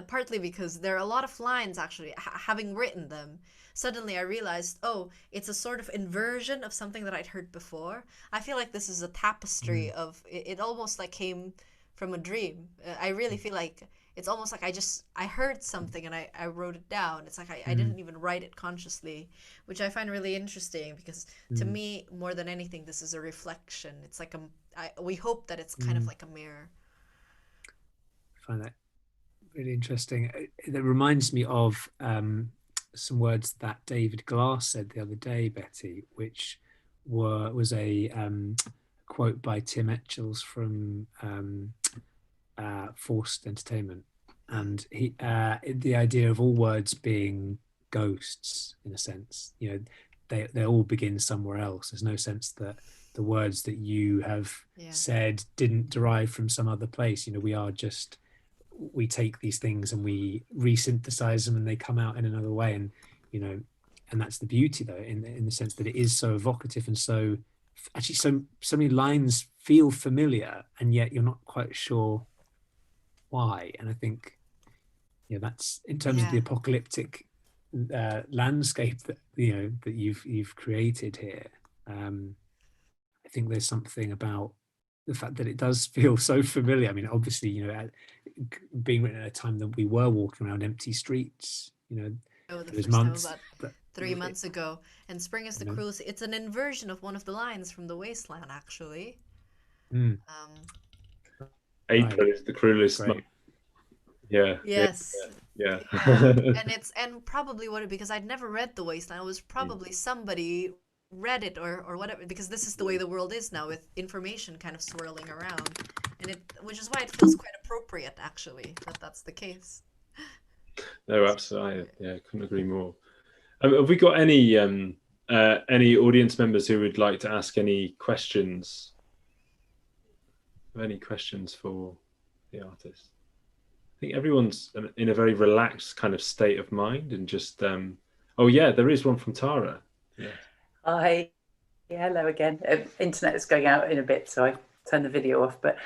partly because there are a lot of lines, actually, having written them, suddenly I realized, oh, it's a sort of inversion of something that I'd heard before. I feel like this is a tapestry of it almost like came from a dream. I really feel like it's almost like I heard something and I wrote it down. It's like I didn't even write it consciously, which I find really interesting, because to me, more than anything, this is a reflection. It's like we hope that it's kind of like a mirror. I find that really interesting. That reminds me of some words that David Glass said the other day, Betty, which was a quote by Tim Etchells from Forced Entertainment, and the idea of all words being ghosts, in a sense. You know, they all begin somewhere else. There's no sense that the words that you have said didn't derive from some other place. You know, we take these things and we resynthesize them and they come out in another way. And, you know, and that's the beauty, though, in the sense that it is so evocative, and so actually so many lines feel familiar, and yet you're not quite sure why. And I think, you know, that's in terms of the apocalyptic landscape that, you know, that you've created here. I think there's something about the fact that it does feel so familiar. I mean, obviously, you know, being written at a time that we were walking around empty streets, you know, the first months, time about 3 months ago. And spring is the cruelest. It's an inversion of one of the lines from The Wasteland, actually. April is the cruelest month. Yeah. Yes. Yeah. and probably because I'd never read The Wasteland. It was probably somebody read it or whatever, because this is the way the world is now, with information kind of swirling around, and which is why it feels quite appropriate, actually, that that's the case. No, absolutely. Yeah, couldn't agree more. Have we got any audience members who would like to ask any questions? Any questions for the artist? I think everyone's in a very relaxed kind of state of mind, and just oh yeah, there is one from Tara. Yeah. Hi. Yeah, hello again. Internet is going out in a bit, so I turned the video off. But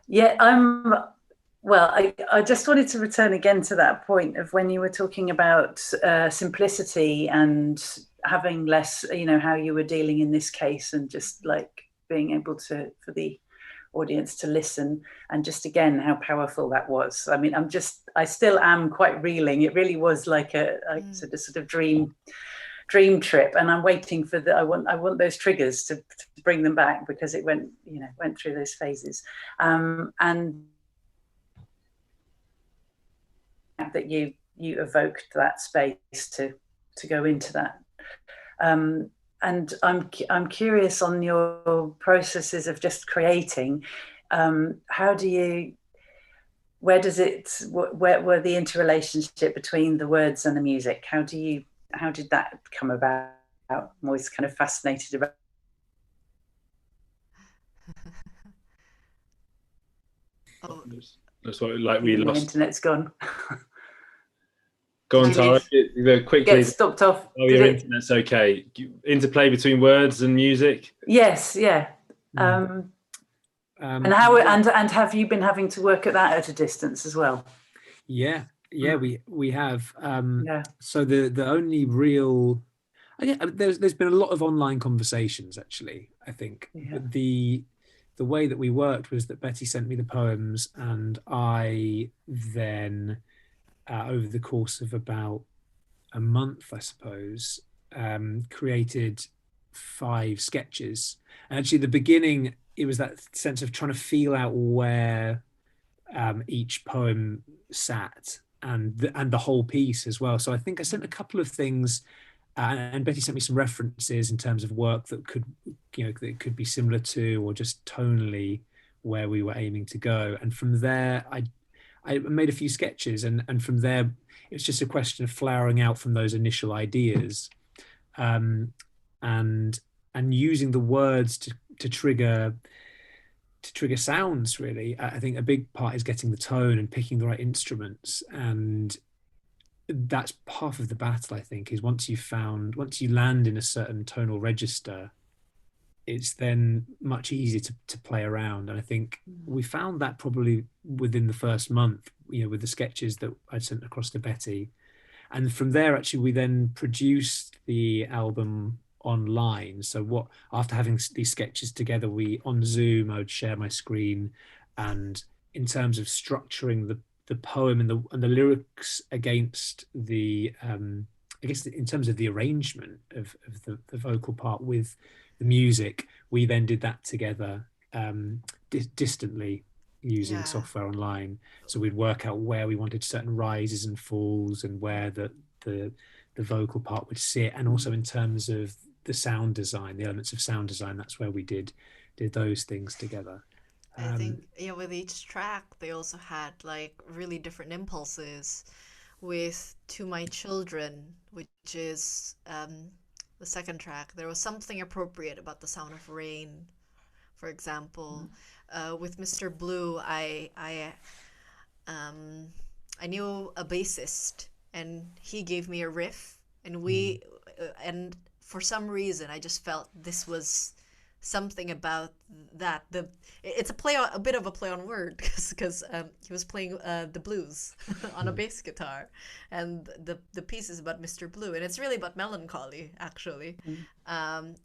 Yeah, well, I just wanted to return again to that point of when you were talking about simplicity and having less, how you were dealing in this case, and just like being able to, for the audience to listen, and just again how powerful that was. I mean, I still am quite reeling. It really was like a sort of dream trip, and I'm waiting for I want those triggers to bring them back, because it went through those phases, and that you evoked that space to go into that. And I'm curious on your processes of just creating. Where were the interrelationship between the words and the music? How did that come about? I'm always kind of fascinated about. Oh, that's what, like, we My lost. internet's gone. Go on, Tara. Quickly. Get stopped off. Oh, your internet's okay. Interplay between words and music. Yes, yeah. And have you been having to work at that at a distance as well? Yeah, we have. Yeah. So the only real, there's been a lot of online conversations actually. I think, but the way that we worked was that Betty sent me the poems, and I then, over the course of about a month, I suppose, created 5 sketches. And actually, at the beginning, it was that sense of trying to feel out where each poem sat, and the whole piece as well. So I think I sent a couple of things, and Betty sent me some references in terms of work that could be similar to, or just tonally where we were aiming to go. And from there, I made a few sketches, and from there, it's just a question of flowering out from those initial ideas, and using the words to trigger sounds. Really, I think a big part is getting the tone and picking the right instruments, and that's half of the battle. I think is once you land in a certain tonal register, it's then much easier to play around. And I think we found that probably within the first month, with the sketches that I'd sent across to Betty. And from there, actually, we then produced the album online. So after having these sketches together, on Zoom, I would share my screen, and in terms of structuring the poem and the lyrics against the, I guess in terms of the arrangement of the vocal part with the music, we then did that together distantly using software online. So we'd work out where we wanted certain rises and falls, and where the vocal part would sit, and also in terms of the sound design, the elements of sound design, that's where we did those things together. I think with each track they also had like really different impulses. With To My Children, which is the second track, there was something appropriate about the sound of rain, for example. With Mr. Blue, I knew a bassist, and he gave me a riff, and and for some reason I just felt this was something about that. It's a bit of a play on word, because he was playing the blues on a bass guitar, and the piece is about Mr. Blue, and it's really about melancholy, actually. And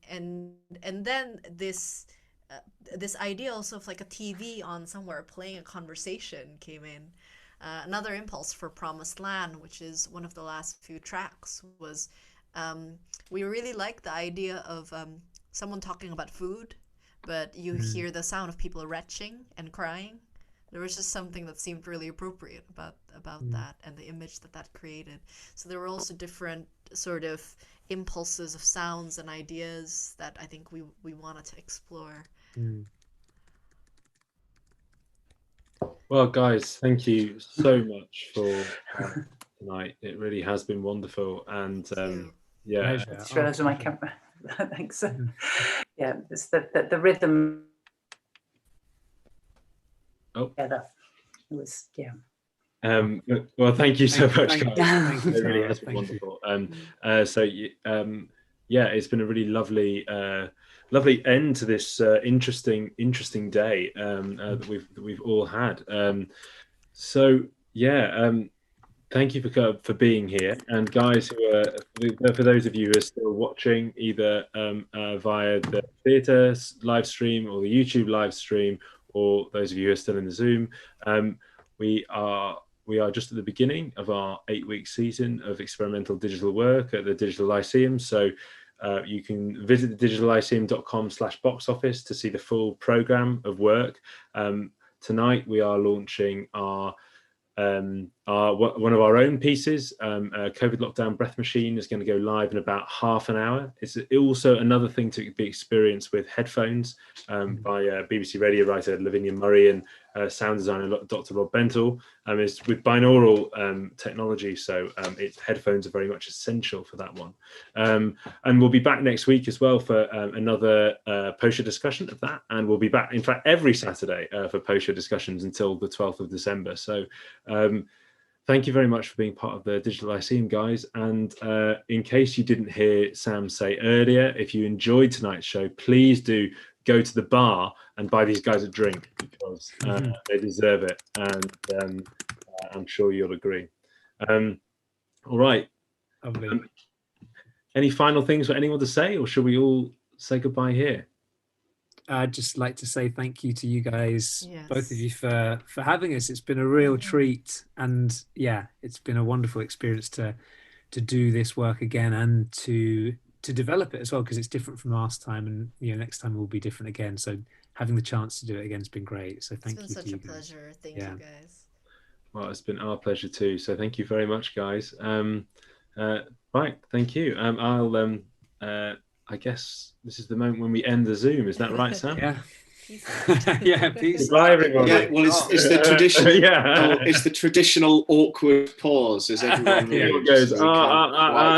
then this idea also of like a TV on somewhere playing a conversation came in. Another impulse for Promised Land, which is one of the last few tracks, was we really liked the idea of someone talking about food, but you hear the sound of people retching and crying. There was just something that seemed really appropriate about that, and the image that created. So there were also different sort of impulses of sounds and ideas that I think we wanted to explore. Well, guys, thank you so much for tonight. It really has been wonderful, and yeah, I just realised on my camera. Thanks. Yeah, it's the rhythm. Oh, yeah, that was well, thank you so much, guys. Thank you. It really has been wonderful. yeah, it's been a really lovely lovely end to this interesting day that we've all had. So yeah, thank you for being here, and guys for those of you who are still watching, either via the theatre live stream or the YouTube live stream, or those of you who are still in the Zoom, we are just at the beginning of our 8-week season of experimental digital work at the Digital Lyceum. So you can visit the digitallyceum.com/box office to see the full programme of work. Tonight we are launching our one of our own pieces. COVID Lockdown Breath Machine is going to go live in about half an hour. It's also another thing to be experienced with headphones by BBC radio writer Lavinia Murray and sound designer Dr. Rob Bentel. It's with binaural technology, so headphones are very much essential for that one. And we'll be back next week as well for another post-show discussion of that, and we'll be back, in fact, every Saturday for post-show discussions until the 12th of December. So thank you very much for being part of the Digital Lyceum, guys. And in case you didn't hear Sam say earlier, if you enjoyed tonight's show, please do go to the bar and buy these guys a drink, because they deserve it, and I'm sure you'll agree. All right. Any final things for anyone to say, or should we all say goodbye here? I'd just like to say thank you to you guys, Yes. both of you, for having us. It's been a real treat, and yeah, it's been a wonderful experience to do this work again, and to develop it as well, because it's different from last time, and next time will be different again. So having the chance to do it again has been great. So thank you to you guys. It's been such a pleasure. Thank you guys. Well, it's been our pleasure too. So thank you very much, guys. Right, thank you. I guess this is the moment when we end the Zoom. Is that right, Sam? Yeah. Yeah, peace. Goodbye, everyone. Yeah, well, it's the traditional. It's the traditional awkward pause as everyone goes.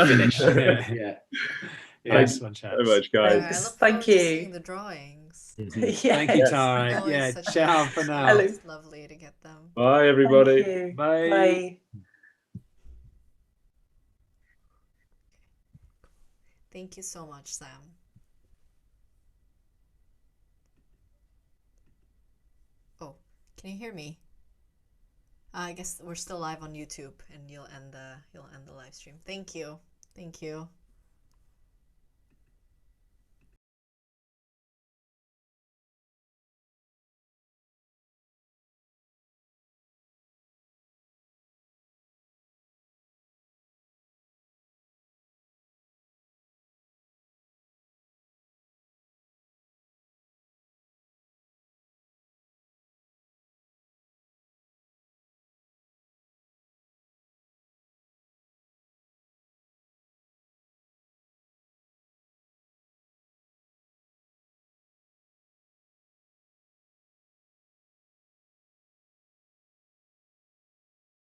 Finish. Yeah. Thanks so much, guys. Thank you. Seeing the drawings. Thank you, Tara. Yeah, ciao for now. It's lovely to get them. Bye, everybody. Thank you. Bye. Bye. Thank you so much, Sam. Oh, can you hear me? I guess we're still live on YouTube, and you'll end the live stream. Thank you. Thank you.